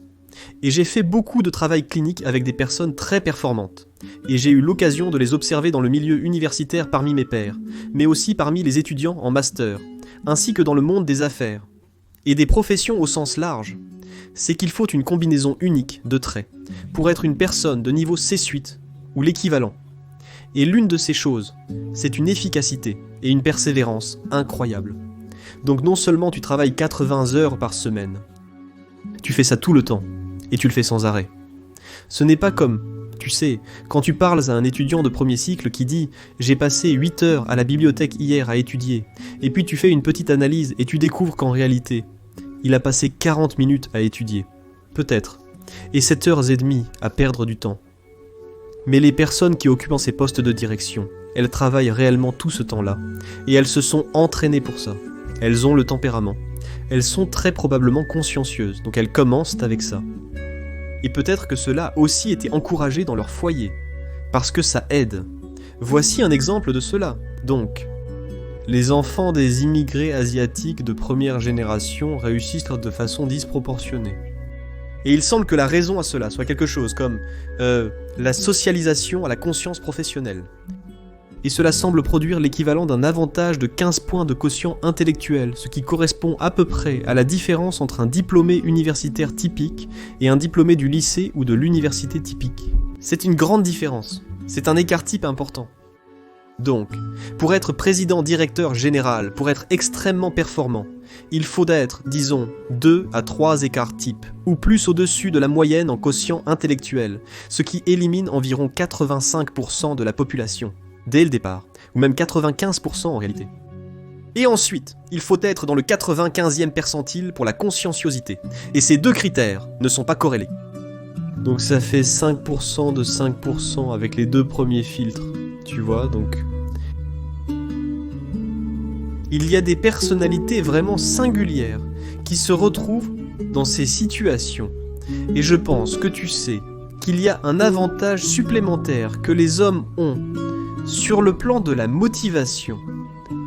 Et j'ai fait beaucoup de travail clinique avec des personnes très performantes. Et j'ai eu l'occasion de les observer dans le milieu universitaire parmi mes pairs, mais aussi parmi les étudiants en master, ainsi que dans le monde des affaires, et des professions au sens large. C'est qu'il faut une combinaison unique de traits pour être une personne de niveau C-suite ou l'équivalent. Et l'une de ces choses, c'est une efficacité et une persévérance incroyables. Donc non seulement tu travailles 80 heures par semaine, tu fais ça tout le temps, et tu le fais sans arrêt. Ce n'est pas comme, tu sais, quand tu parles à un étudiant de premier cycle qui dit « J'ai passé 8 heures à la bibliothèque hier à étudier », et puis tu fais une petite analyse et tu découvres qu'en réalité, il a passé 40 minutes à étudier. Peut-être. Et 7 heures et demie à perdre du temps. Mais les personnes qui occupent ces postes de direction, elles travaillent réellement tout ce temps-là, et elles se sont entraînées pour ça. Elles ont le tempérament. Elles sont très probablement consciencieuses, donc elles commencent avec ça. Et peut-être que cela a aussi été encouragé dans leur foyer, parce que ça aide. Voici un exemple de cela. Donc, les enfants des immigrés asiatiques de première génération réussissent de façon disproportionnée. Et il semble que la raison à cela soit quelque chose comme la socialisation à la conscience professionnelle. Et cela semble produire l'équivalent d'un avantage de 15 points de quotient intellectuel, ce qui correspond à peu près à la différence entre un diplômé universitaire typique et un diplômé du lycée ou de l'université typique. C'est une grande différence, c'est un écart type important. Donc, pour être président directeur général, pour être extrêmement performant, il faut être, disons, 2 à 3 écarts types, ou plus au-dessus de la moyenne en quotient intellectuel, ce qui élimine environ 85% de la population. Dès le départ, ou même 95% en réalité. Et ensuite, il faut être dans le 95e percentile pour la conscienciosité, et ces deux critères ne sont pas corrélés. Donc ça fait 5% de 5% avec les deux premiers filtres, tu vois, donc... Il y a des personnalités vraiment singulières qui se retrouvent dans ces situations, et je pense que tu sais qu'il y a un avantage supplémentaire que les hommes ont sur le plan de la motivation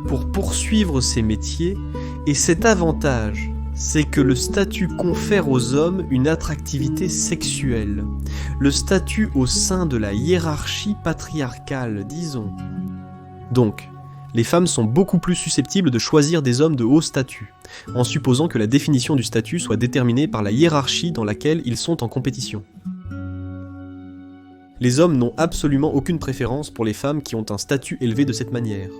pour poursuivre ces métiers, et cet avantage, c'est que le statut confère aux hommes une attractivité sexuelle, le statut au sein de la hiérarchie patriarcale, disons. Donc, les femmes sont beaucoup plus susceptibles de choisir des hommes de haut statut, en supposant que la définition du statut soit déterminée par la hiérarchie dans laquelle ils sont en compétition. Les hommes n'ont absolument aucune préférence pour les femmes qui ont un statut élevé de cette manière.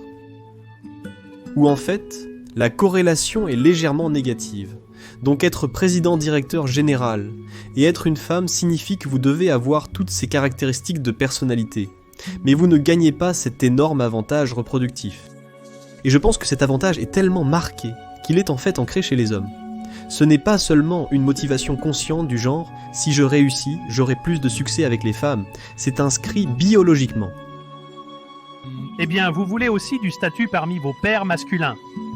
Ou en fait, la corrélation est légèrement négative. Donc être président-directeur général et être une femme signifie que vous devez avoir toutes ces caractéristiques de personnalité, mais vous ne gagnez pas cet énorme avantage reproductif. Et je pense que cet avantage est tellement marqué qu'il est en fait ancré chez les hommes. Ce n'est pas seulement une motivation consciente du genre « si je réussis, j'aurai plus de succès avec les femmes », c'est inscrit biologiquement.
Eh bien, vous voulez aussi du statut parmi vos pairs masculins.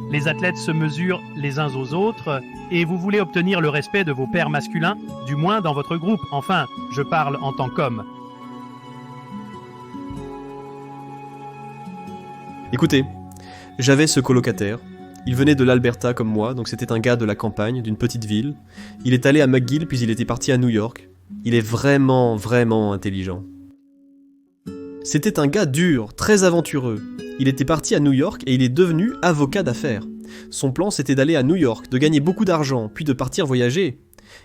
Les athlètes se mesurent les uns aux autres, et vous voulez obtenir le respect de vos pairs masculins, du moins dans votre groupe. Enfin, je parle en tant qu'homme.
Écoutez, j'avais ce colocataire. Il venait de l'Alberta comme moi, donc c'était un gars de la campagne, d'une petite ville. Il est allé à McGill, puis il était parti à New York. Il est vraiment, vraiment intelligent. C'était un gars dur, très aventureux. Il était parti à New York et il est devenu avocat d'affaires. Son plan, c'était d'aller à New York, de gagner beaucoup d'argent, puis de partir voyager.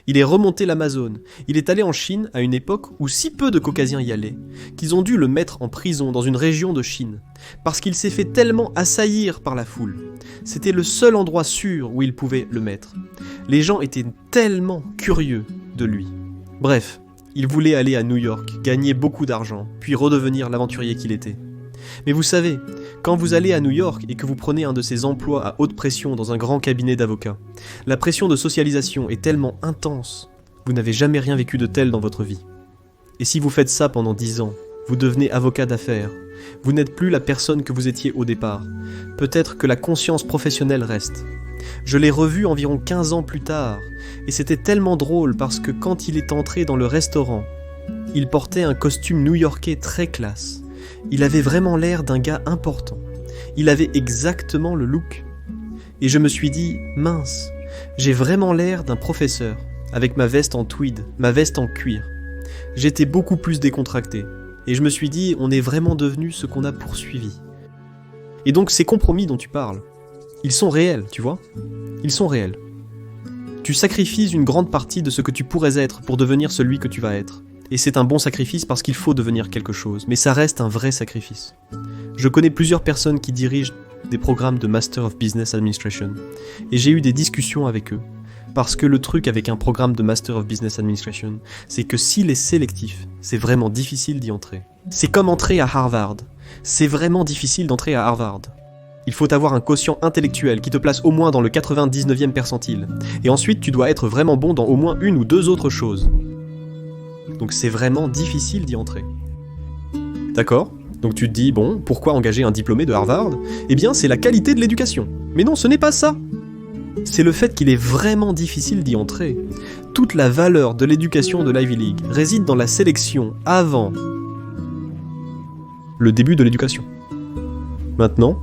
Il est remonté l'Amazone. Il est allé en Chine à une époque où si peu de Caucasiens y allaient, qu'ils ont dû le mettre en prison dans une région de Chine, parce qu'il s'est fait tellement assaillir par la foule. C'était le seul endroit sûr où il pouvait le mettre. Les gens étaient tellement curieux de lui. Bref, il voulait aller à New York, gagner beaucoup d'argent, puis redevenir l'aventurier qu'il était. Mais vous savez, quand vous allez à New York et que vous prenez un de ces emplois à haute pression dans un grand cabinet d'avocats, la pression de socialisation est tellement intense, vous n'avez jamais rien vécu de tel dans votre vie. Et si vous faites ça pendant 10 ans, vous devenez avocat d'affaires, vous n'êtes plus la personne que vous étiez au départ. Peut-être que la conscience professionnelle reste. Je l'ai revu environ 15 ans plus tard, et c'était tellement drôle parce que quand il est entré dans le restaurant, il portait un costume new-yorkais très classe. Il avait vraiment l'air d'un gars important. Il avait exactement le look. Et je me suis dit, mince, j'ai vraiment l'air d'un professeur, avec ma veste en tweed, ma veste en cuir. J'étais beaucoup plus décontracté. Et je me suis dit, on est vraiment devenu ce qu'on a poursuivi. Et donc ces compromis dont tu parles, ils sont réels, tu vois ? Ils sont réels. Tu sacrifies une grande partie de ce que tu pourrais être pour devenir celui que tu vas être. Et c'est un bon sacrifice parce qu'il faut devenir quelque chose, mais ça reste un vrai sacrifice. Je connais plusieurs personnes qui dirigent des programmes de Master of Business Administration, et j'ai eu des discussions avec eux, parce que le truc avec un programme de Master of Business Administration, c'est que s'il est sélectif, c'est vraiment difficile d'y entrer. C'est comme entrer à Harvard. C'est vraiment difficile d'entrer à Harvard. Il faut avoir un quotient intellectuel qui te place au moins dans le 99e percentile, et ensuite tu dois être vraiment bon dans au moins une ou deux autres choses. Donc c'est vraiment difficile d'y entrer. D'accord ? Donc tu te dis, bon, pourquoi engager un diplômé de Harvard? Eh bien, c'est la qualité de l'éducation. Mais non, ce n'est pas ça. C'est le fait qu'il est vraiment difficile d'y entrer. Toute la valeur de l'éducation de l'Ivy League réside dans la sélection avant le début de l'éducation. Maintenant,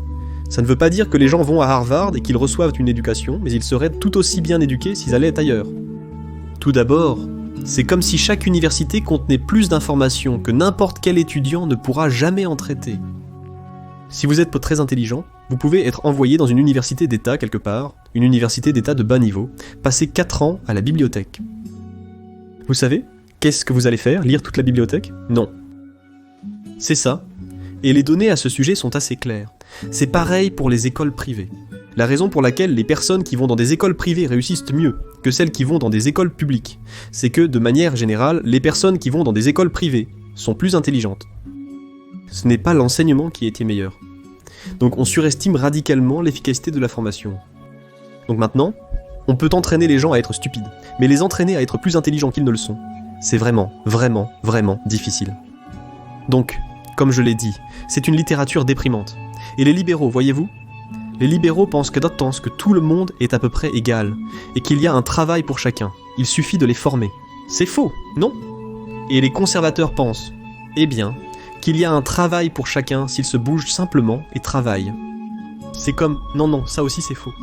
ça ne veut pas dire que les gens vont à Harvard et qu'ils reçoivent une éducation, mais ils seraient tout aussi bien éduqués s'ils allaient ailleurs. Tout d'abord, c'est comme si chaque université contenait plus d'informations que n'importe quel étudiant ne pourra jamais en traiter. Si vous êtes très intelligent, vous pouvez être envoyé dans une université d'État quelque part, une université d'État de bas niveau, passer 4 ans à la bibliothèque. Vous savez, qu'est-ce que vous allez faire? Lire toute la bibliothèque? Non. C'est ça. Et les données à ce sujet sont assez claires. C'est pareil pour les écoles privées. La raison pour laquelle les personnes qui vont dans des écoles privées réussissent mieux que celles qui vont dans des écoles publiques, c'est que, de manière générale, les personnes qui vont dans des écoles privées sont plus intelligentes. Ce n'est pas l'enseignement qui était meilleur. Donc on surestime radicalement l'efficacité de la formation. Donc maintenant, on peut entraîner les gens à être stupides, mais les entraîner à être plus intelligents qu'ils ne le sont, c'est vraiment, vraiment, vraiment difficile. Donc, comme je l'ai dit, c'est une littérature déprimante. Et les libéraux, voyez-vous? Les libéraux pensent que tout le monde est à peu près égal, et qu'il y a un travail pour chacun. Il suffit de les former. C'est faux, non? Et les conservateurs pensent, eh bien, qu'il y a un travail pour chacun s'il se bouge simplement et travaille. C'est comme, non, ça aussi c'est faux.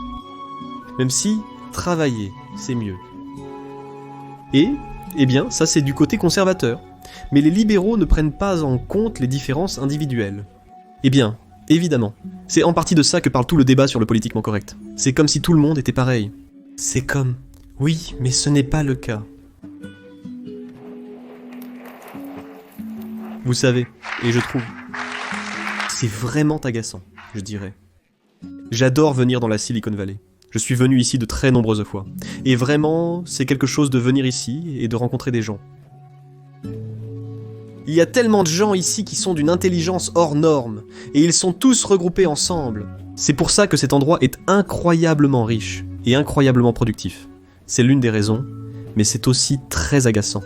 Même si, travailler, c'est mieux. Et, eh bien, ça c'est du côté conservateur. Mais les libéraux ne prennent pas en compte les différences individuelles. Eh bien, évidemment, c'est en partie de ça que parle tout le débat sur le politiquement correct. C'est comme si tout le monde était pareil. C'est comme, oui, mais ce n'est pas le cas. Vous savez, et je trouve, c'est vraiment agaçant, je dirais. J'adore venir dans la Silicon Valley. Je suis venu ici de très nombreuses fois. Et vraiment, c'est quelque chose de venir ici et de rencontrer des gens. Il y a tellement de gens ici qui sont d'une intelligence hors norme, et ils sont tous regroupés ensemble. C'est pour ça que cet endroit est incroyablement riche et incroyablement productif. C'est l'une des raisons, mais c'est aussi très agaçant.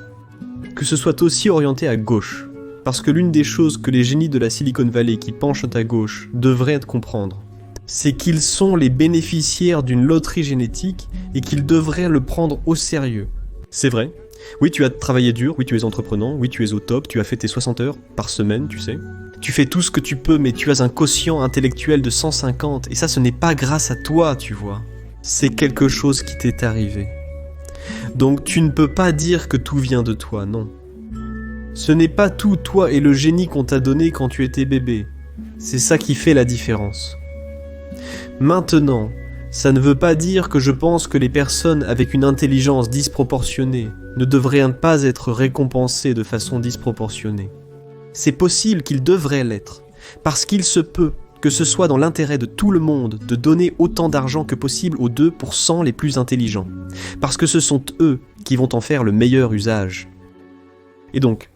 Que ce soit aussi orienté à gauche, parce que l'une des choses que les génies de la Silicon Valley qui penchent à gauche devraient comprendre, c'est qu'ils sont les bénéficiaires d'une loterie génétique et qu'ils devraient le prendre au sérieux. C'est vrai. Oui, tu as travaillé dur, oui, tu es entreprenant, oui, tu es au top, tu as fait tes 60 heures par semaine, tu sais. Tu fais tout ce que tu peux, mais tu as un quotient intellectuel de 150, et ça, ce n'est pas grâce à toi, tu vois. C'est quelque chose qui t'est arrivé. Donc tu ne peux pas dire que tout vient de toi, non. Ce n'est pas tout toi et le génie qu'on t'a donné quand tu étais bébé. C'est ça qui fait la différence. Maintenant, ça ne veut pas dire que je pense que les personnes avec une intelligence disproportionnée ne devraient pas être récompensées de façon disproportionnée. C'est possible qu'ils devraient l'être, parce qu'il se peut que ce soit dans l'intérêt de tout le monde de donner autant d'argent que possible aux 2% les plus intelligents, parce que ce sont eux qui vont en faire le meilleur usage. Et donc,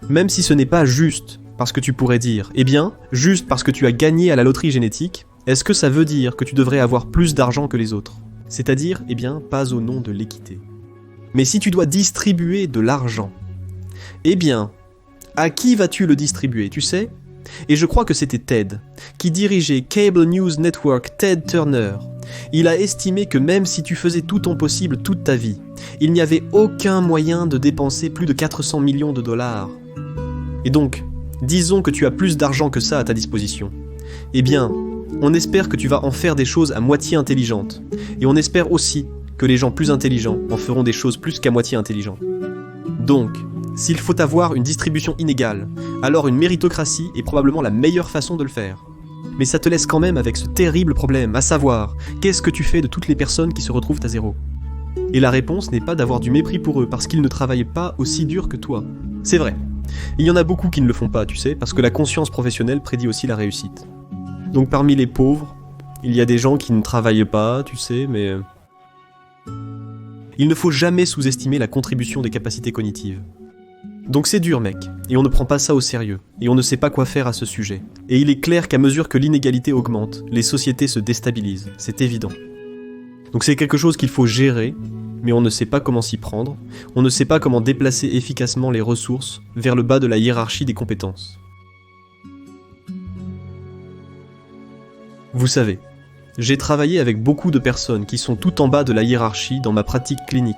même si ce n'est pas juste, parce que tu pourrais dire, eh bien, juste parce que tu as gagné à la loterie génétique, est-ce que ça veut dire que tu devrais avoir plus d'argent que les autres? C'est-à-dire, eh bien, pas au nom de l'équité. Mais si tu dois distribuer de l'argent, eh bien, à qui vas-tu le distribuer, tu sais? Et je crois que c'était Ted, qui dirigeait Cable News Network, Ted Turner. Il a estimé que même si tu faisais tout ton possible toute ta vie, il n'y avait aucun moyen de dépenser plus de 400 millions de dollars. Et donc, disons que tu as plus d'argent que ça à ta disposition. Eh bien, on espère que tu vas en faire des choses à moitié intelligentes. Et on espère aussi que les gens plus intelligents en feront des choses plus qu'à moitié intelligentes. Donc, s'il faut avoir une distribution inégale, alors une méritocratie est probablement la meilleure façon de le faire. Mais ça te laisse quand même avec ce terrible problème, à savoir, qu'est-ce que tu fais de toutes les personnes qui se retrouvent à zéro? Et la réponse n'est pas d'avoir du mépris pour eux, parce qu'ils ne travaillent pas aussi dur que toi. C'est vrai. Il y en a beaucoup qui ne le font pas, tu sais, parce que la conscience professionnelle prédit aussi la réussite. Donc parmi les pauvres, il y a des gens qui ne travaillent pas, tu sais, mais... Il ne faut jamais sous-estimer la contribution des capacités cognitives. Donc c'est dur, mec, et on ne prend pas ça au sérieux, et on ne sait pas quoi faire à ce sujet. Et il est clair qu'à mesure que l'inégalité augmente, les sociétés se déstabilisent, c'est évident. Donc c'est quelque chose qu'il faut gérer, mais on ne sait pas comment s'y prendre, on ne sait pas comment déplacer efficacement les ressources vers le bas de la hiérarchie des compétences. Vous savez, j'ai travaillé avec beaucoup de personnes qui sont tout en bas de la hiérarchie dans ma pratique clinique.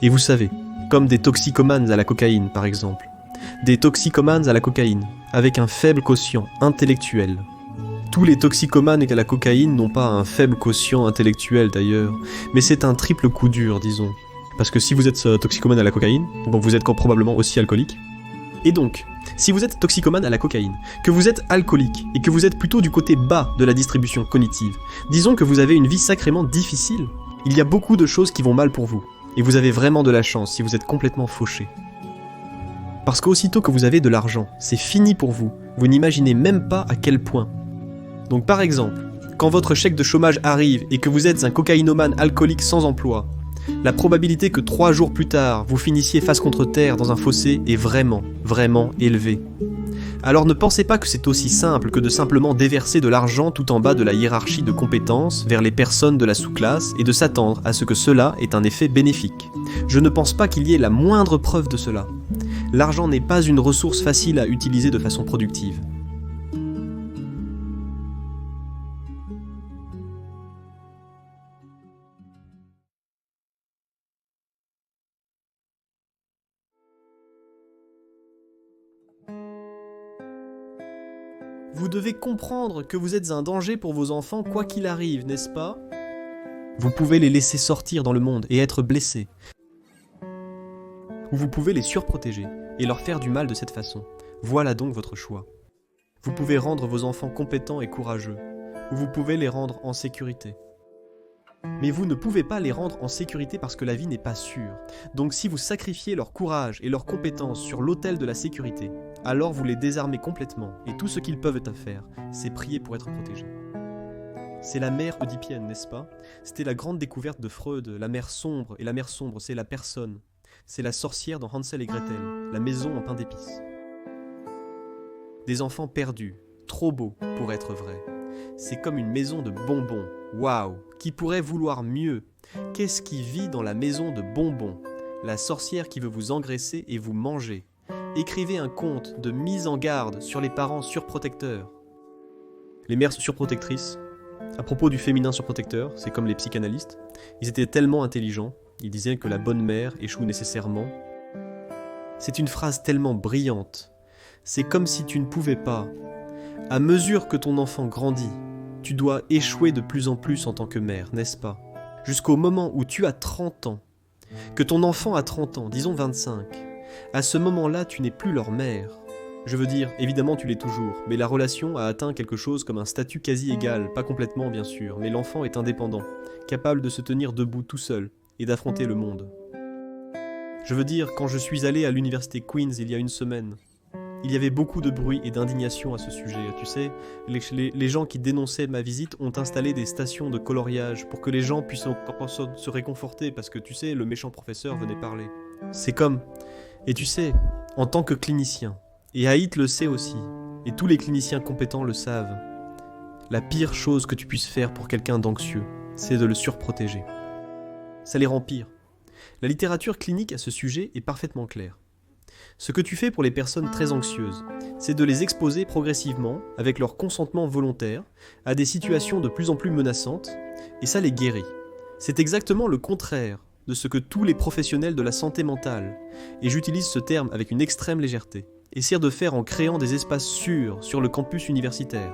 Et vous savez, comme des toxicomanes à la cocaïne par exemple. Des toxicomanes à la cocaïne, avec un faible quotient intellectuel. Tous les toxicomanes à la cocaïne n'ont pas un faible quotient intellectuel d'ailleurs, mais c'est un triple coup dur, disons. Parce que si vous êtes toxicomane à la cocaïne, bon, vous êtes probablement aussi alcoolique. Et donc, si vous êtes toxicomane à la cocaïne, que vous êtes alcoolique, et que vous êtes plutôt du côté bas de la distribution cognitive, disons que vous avez une vie sacrément difficile, il y a beaucoup de choses qui vont mal pour vous, et vous avez vraiment de la chance si vous êtes complètement fauché. Parce qu'aussitôt que vous avez de l'argent, c'est fini pour vous, vous n'imaginez même pas à quel point. Donc par exemple, quand votre chèque de chômage arrive et que vous êtes un cocaïnomane alcoolique sans emploi, la probabilité que 3 jours plus tard, vous finissiez face contre terre dans un fossé est vraiment, vraiment élevée. Alors ne pensez pas que c'est aussi simple que de simplement déverser de l'argent tout en bas de la hiérarchie de compétences vers les personnes de la sous-classe et de s'attendre à ce que cela ait un effet bénéfique. Je ne pense pas qu'il y ait la moindre preuve de cela. L'argent n'est pas une ressource facile à utiliser de façon productive. Vous devez comprendre que vous êtes un danger pour vos enfants quoi qu'il arrive, n'est-ce pas? Vous pouvez les laisser sortir dans le monde et être blessés. Ou vous pouvez les surprotéger et leur faire du mal de cette façon. Voilà donc votre choix. Vous pouvez rendre vos enfants compétents et courageux, ou vous pouvez les rendre en sécurité. Mais vous ne pouvez pas les rendre en sécurité parce que la vie n'est pas sûre. Donc si vous sacrifiez leur courage et leurs compétences sur l'autel de la sécurité, alors vous les désarmez complètement, et tout ce qu'ils peuvent faire, c'est prier pour être protégés. C'est la mer oedipienne, n'est-ce pas? C'était la grande découverte de Freud, la mer sombre, et la mer sombre, c'est la personne. C'est la sorcière dans Hansel et Gretel, la maison en pain d'épices. Des enfants perdus, trop beaux pour être vrais. C'est comme une maison de bonbons. Waouh! Qui pourrait vouloir mieux? Qu'est-ce qui vit dans la maison de bonbons? La sorcière qui veut vous engraisser et vous manger. Écrivez un conte de mise en garde sur les parents surprotecteurs. Les mères surprotectrices, à propos du féminin surprotecteur, c'est comme les psychanalystes, ils étaient tellement intelligents, ils disaient que la bonne mère échoue nécessairement. C'est une phrase tellement brillante. C'est comme si tu ne pouvais pas. À mesure que ton enfant grandit, tu dois échouer de plus en plus en tant que mère, n'est-ce pas? Jusqu'au moment où tu as 30 ans, que ton enfant a 30 ans, disons 25, à ce moment-là, tu n'es plus leur mère. Je veux dire, évidemment tu l'es toujours, mais la relation a atteint quelque chose comme un statut quasi égal, pas complètement bien sûr, mais l'enfant est indépendant, capable de se tenir debout tout seul et d'affronter le monde. Je veux dire, quand je suis allé à l'université Queen's il y a une semaine, il y avait beaucoup de bruit et d'indignation à ce sujet. Tu sais, les gens qui dénonçaient ma visite ont installé des stations de coloriage pour que les gens puissent se réconforter parce que tu sais, le méchant professeur venait parler. C'est comme... Et tu sais, en tant que clinicien, et Haït le sait aussi, et tous les cliniciens compétents le savent, la pire chose que tu puisses faire pour quelqu'un d'anxieux, c'est de le surprotéger. Ça les rend pires. La littérature clinique à ce sujet est parfaitement claire. Ce que tu fais pour les personnes très anxieuses, c'est de les exposer progressivement, avec leur consentement volontaire, à des situations de plus en plus menaçantes, et ça les guérit. C'est exactement le contraire de ce que tous les professionnels de la santé mentale, et j'utilise ce terme avec une extrême légèreté, essaient de faire en créant des espaces sûrs sur le campus universitaire.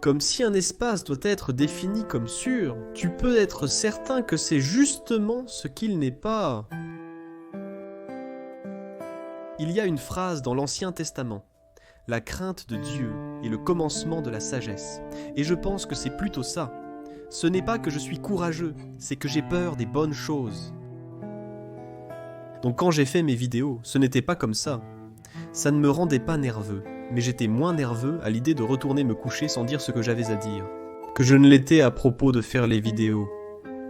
Comme si un espace doit être défini comme sûr, tu peux être certain que c'est justement ce qu'il n'est pas. Il y a une phrase dans l'Ancien Testament. La crainte de Dieu est le commencement de la sagesse. Et je pense que c'est plutôt ça. Ce n'est pas que je suis courageux, c'est que j'ai peur des bonnes choses. Donc quand j'ai fait mes vidéos, ce n'était pas comme ça. Ça ne me rendait pas nerveux, mais j'étais moins nerveux à l'idée de retourner me coucher sans dire ce que j'avais à dire. Que je ne l'étais à propos de faire les vidéos,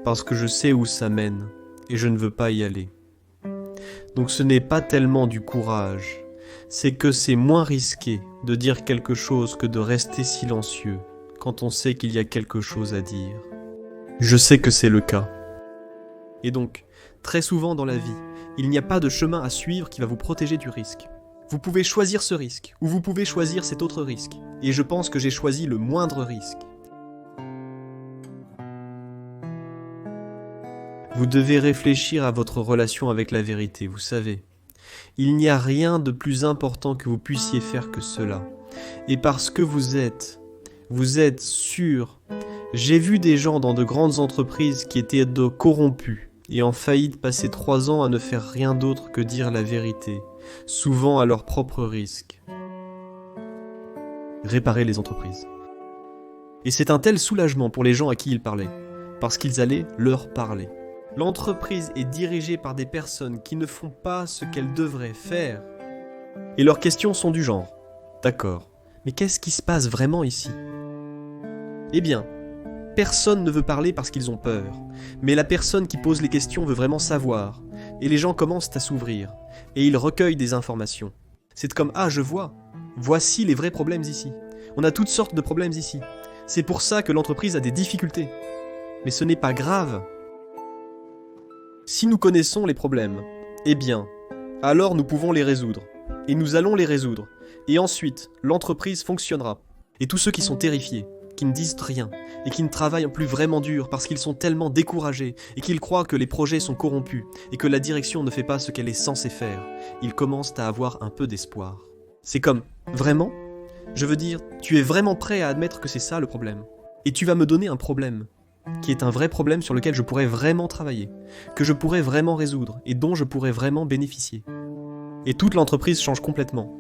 parce que je sais où ça mène, et je ne veux pas y aller. Donc ce n'est pas tellement du courage, c'est que c'est moins risqué de dire quelque chose que de rester silencieux quand on sait qu'il y a quelque chose à dire. Je sais que c'est le cas. Et donc, très souvent dans la vie, il n'y a pas de chemin à suivre qui va vous protéger du risque. Vous pouvez choisir ce risque, ou vous pouvez choisir cet autre risque, et je pense que j'ai choisi le moindre risque. Vous devez réfléchir à votre relation avec la vérité, vous savez. Il n'y a rien de plus important que vous puissiez faire que cela. Et parce que vous êtes sûr. J'ai vu des gens dans de grandes entreprises qui étaient corrompus et en faillite passer 3 ans à ne faire rien d'autre que dire la vérité, souvent à leur propre risque. Réparer les entreprises. Et c'est un tel soulagement pour les gens à qui il parlait, parce qu'ils allaient leur parler. L'entreprise est dirigée par des personnes qui ne font pas ce qu'elles devraient faire. Et leurs questions sont du genre « D'accord, mais qu'est-ce qui se passe vraiment ici ?» Eh bien, personne ne veut parler parce qu'ils ont peur, mais la personne qui pose les questions veut vraiment savoir, et les gens commencent à s'ouvrir, et ils recueillent des informations. C'est comme « Ah, je vois, voici les vrais problèmes ici. On a toutes sortes de problèmes ici. C'est pour ça que l'entreprise a des difficultés. Mais ce n'est pas grave. Si nous connaissons les problèmes, eh bien, alors nous pouvons les résoudre. Et nous allons les résoudre. Et ensuite, l'entreprise fonctionnera. Et tous ceux qui sont terrifiés, qui ne disent rien, et qui ne travaillent plus vraiment dur parce qu'ils sont tellement découragés, et qu'ils croient que les projets sont corrompus, et que la direction ne fait pas ce qu'elle est censée faire, ils commencent à avoir un peu d'espoir. C'est comme, vraiment ? Je veux dire, tu es vraiment prêt à admettre que c'est ça le problème. Et tu vas me donner un problème, qui est un vrai problème sur lequel je pourrais vraiment travailler, que je pourrais vraiment résoudre, et dont je pourrais vraiment bénéficier. Et toute l'entreprise change complètement.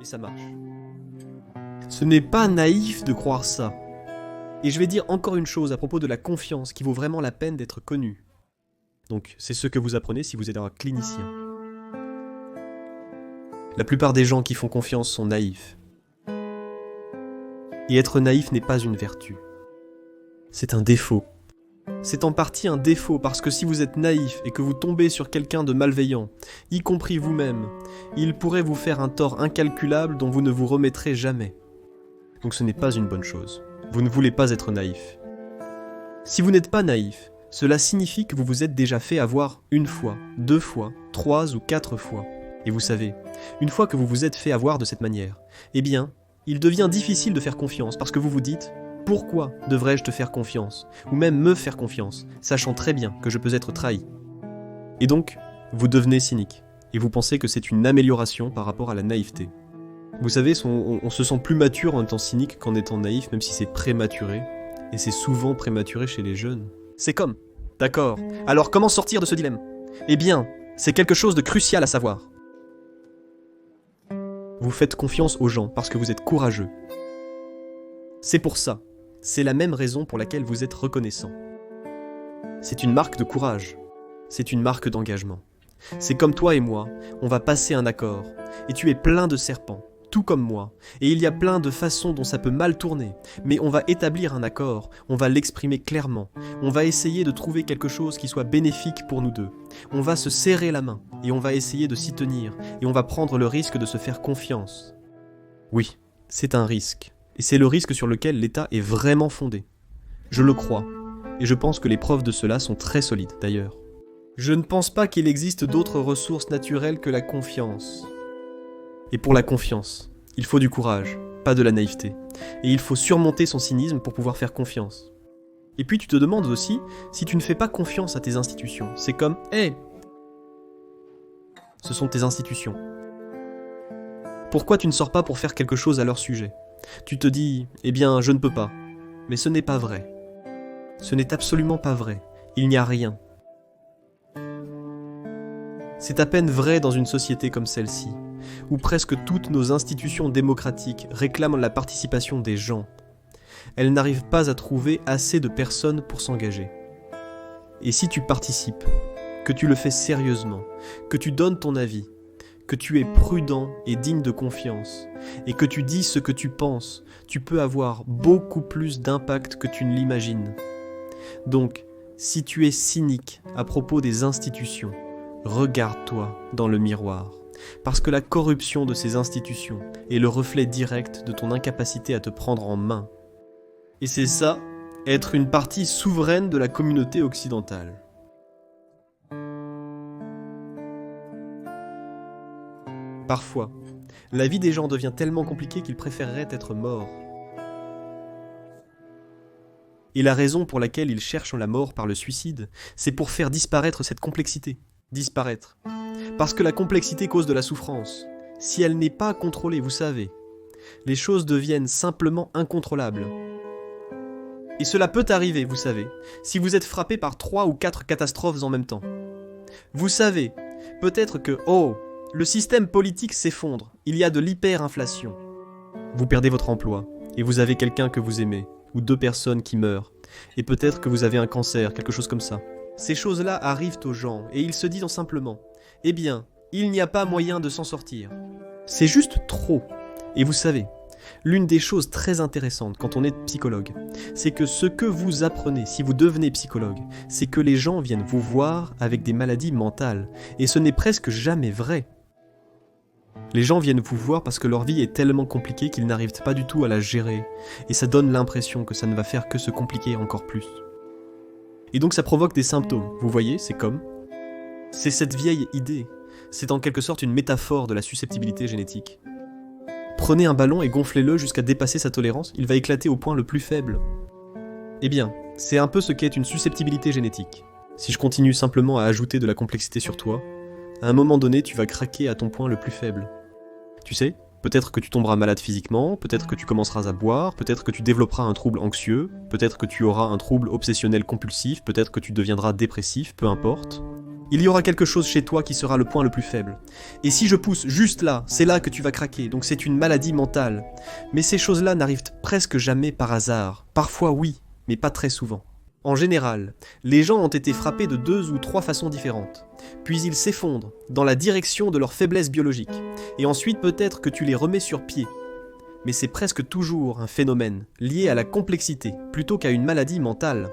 Et ça marche. Ce n'est pas naïf de croire ça. Et je vais dire encore une chose à propos de la confiance qui vaut vraiment la peine d'être connue. Donc, c'est ce que vous apprenez si vous êtes un clinicien. La plupart des gens qui font confiance sont naïfs. Et être naïf n'est pas une vertu. C'est un défaut. C'est en partie un défaut parce que si vous êtes naïf et que vous tombez sur quelqu'un de malveillant, y compris vous-même, il pourrait vous faire un tort incalculable dont vous ne vous remettrez jamais. Donc ce n'est pas une bonne chose. Vous ne voulez pas être naïf. Si vous n'êtes pas naïf, cela signifie que vous vous êtes déjà fait avoir 1 fois, 2 fois, 3 ou 4 fois. Et vous savez, une fois que vous vous êtes fait avoir de cette manière, eh bien, il devient difficile de faire confiance parce que vous vous dites « Pourquoi devrais-je te faire confiance ?» ou même me faire confiance, sachant très bien que je peux être trahi. Et donc, vous devenez cynique, et vous pensez que c'est une amélioration par rapport à la naïveté. Vous savez, on se sent plus mature en étant cynique qu'en étant naïf, même si c'est prématuré, et c'est souvent prématuré chez les jeunes. C'est comme, d'accord, alors comment sortir de ce dilemme ? Eh bien, c'est quelque chose de crucial à savoir. Vous faites confiance aux gens parce que vous êtes courageux. C'est pour ça, c'est la même raison pour laquelle vous êtes reconnaissant. C'est une marque de courage, c'est une marque d'engagement. C'est comme toi et moi, on va passer un accord, et tu es plein de serpents, tout comme moi, et il y a plein de façons dont ça peut mal tourner, mais on va établir un accord, on va l'exprimer clairement, on va essayer de trouver quelque chose qui soit bénéfique pour nous deux. On va se serrer la main, et on va essayer de s'y tenir, et on va prendre le risque de se faire confiance. Oui, c'est un risque, et c'est le risque sur lequel l'État est vraiment fondé. Je le crois, et je pense que les preuves de cela sont très solides d'ailleurs. Je ne pense pas qu'il existe d'autres ressources naturelles que la confiance. Et pour la confiance, il faut du courage, pas de la naïveté. Et il faut surmonter son cynisme pour pouvoir faire confiance. Et puis tu te demandes aussi si tu ne fais pas confiance à tes institutions. C'est comme, hey, ce sont tes institutions. Pourquoi tu ne sors pas pour faire quelque chose à leur sujet ? Tu te dis, eh bien, je ne peux pas. Mais ce n'est pas vrai. Ce n'est absolument pas vrai. Il n'y a rien. C'est à peine vrai dans une société comme celle-ci, où presque toutes nos institutions démocratiques réclament la participation des gens. Elles n'arrivent pas à trouver assez de personnes pour s'engager. Et si tu participes, que tu le fais sérieusement, que tu donnes ton avis, que tu es prudent et digne de confiance, et que tu dis ce que tu penses, tu peux avoir beaucoup plus d'impact que tu ne l'imagines. Donc, si tu es cynique à propos des institutions, regarde-toi dans le miroir, parce que la corruption de ces institutions est le reflet direct de ton incapacité à te prendre en main. Et c'est ça, être une partie souveraine de la communauté occidentale. Parfois, la vie des gens devient tellement compliquée qu'ils préféreraient être morts. Et la raison pour laquelle ils cherchent la mort par le suicide, c'est pour faire disparaître cette complexité. Disparaître. Parce que la complexité cause de la souffrance. Si elle n'est pas contrôlée, vous savez, les choses deviennent simplement incontrôlables. Et cela peut arriver, vous savez, si vous êtes frappé par 3 ou 4 catastrophes en même temps. Vous savez, peut-être que, le système politique s'effondre, il y a de l'hyperinflation. Vous perdez votre emploi, et vous avez quelqu'un que vous aimez, ou 2 personnes qui meurent, et peut-être que vous avez un cancer, quelque chose comme ça. Ces choses-là arrivent aux gens, et ils se disent simplement, eh bien, il n'y a pas moyen de s'en sortir. C'est juste trop. Et vous savez, l'une des choses très intéressantes quand on est psychologue, c'est que ce que vous apprenez si vous devenez psychologue, c'est que les gens viennent vous voir avec des maladies mentales, et ce n'est presque jamais vrai. Les gens viennent vous voir parce que leur vie est tellement compliquée qu'ils n'arrivent pas du tout à la gérer, et ça donne l'impression que ça ne va faire que se compliquer encore plus. Et donc ça provoque des symptômes, vous voyez, c'est comme... C'est cette vieille idée, c'est en quelque sorte une métaphore de la susceptibilité génétique. Prenez un ballon et gonflez-le jusqu'à dépasser sa tolérance, il va éclater au point le plus faible. Eh bien, c'est un peu ce qu'est une susceptibilité génétique. Si je continue simplement à ajouter de la complexité sur toi, à un moment donné, tu vas craquer à ton point le plus faible. Tu sais, peut-être que tu tomberas malade physiquement, peut-être que tu commenceras à boire, peut-être que tu développeras un trouble anxieux, peut-être que tu auras un trouble obsessionnel compulsif, peut-être que tu deviendras dépressif, peu importe. Il y aura quelque chose chez toi qui sera le point le plus faible. Et si je pousse juste là, c'est là que tu vas craquer, donc c'est une maladie mentale. Mais ces choses-là n'arrivent presque jamais par hasard. Parfois oui, mais pas très souvent. En général, les gens ont été frappés de 2 ou 3 façons différentes. Puis ils s'effondrent dans la direction de leur faiblesse biologique. Et ensuite peut-être que tu les remets sur pied. Mais c'est presque toujours un phénomène lié à la complexité, plutôt qu'à une maladie mentale.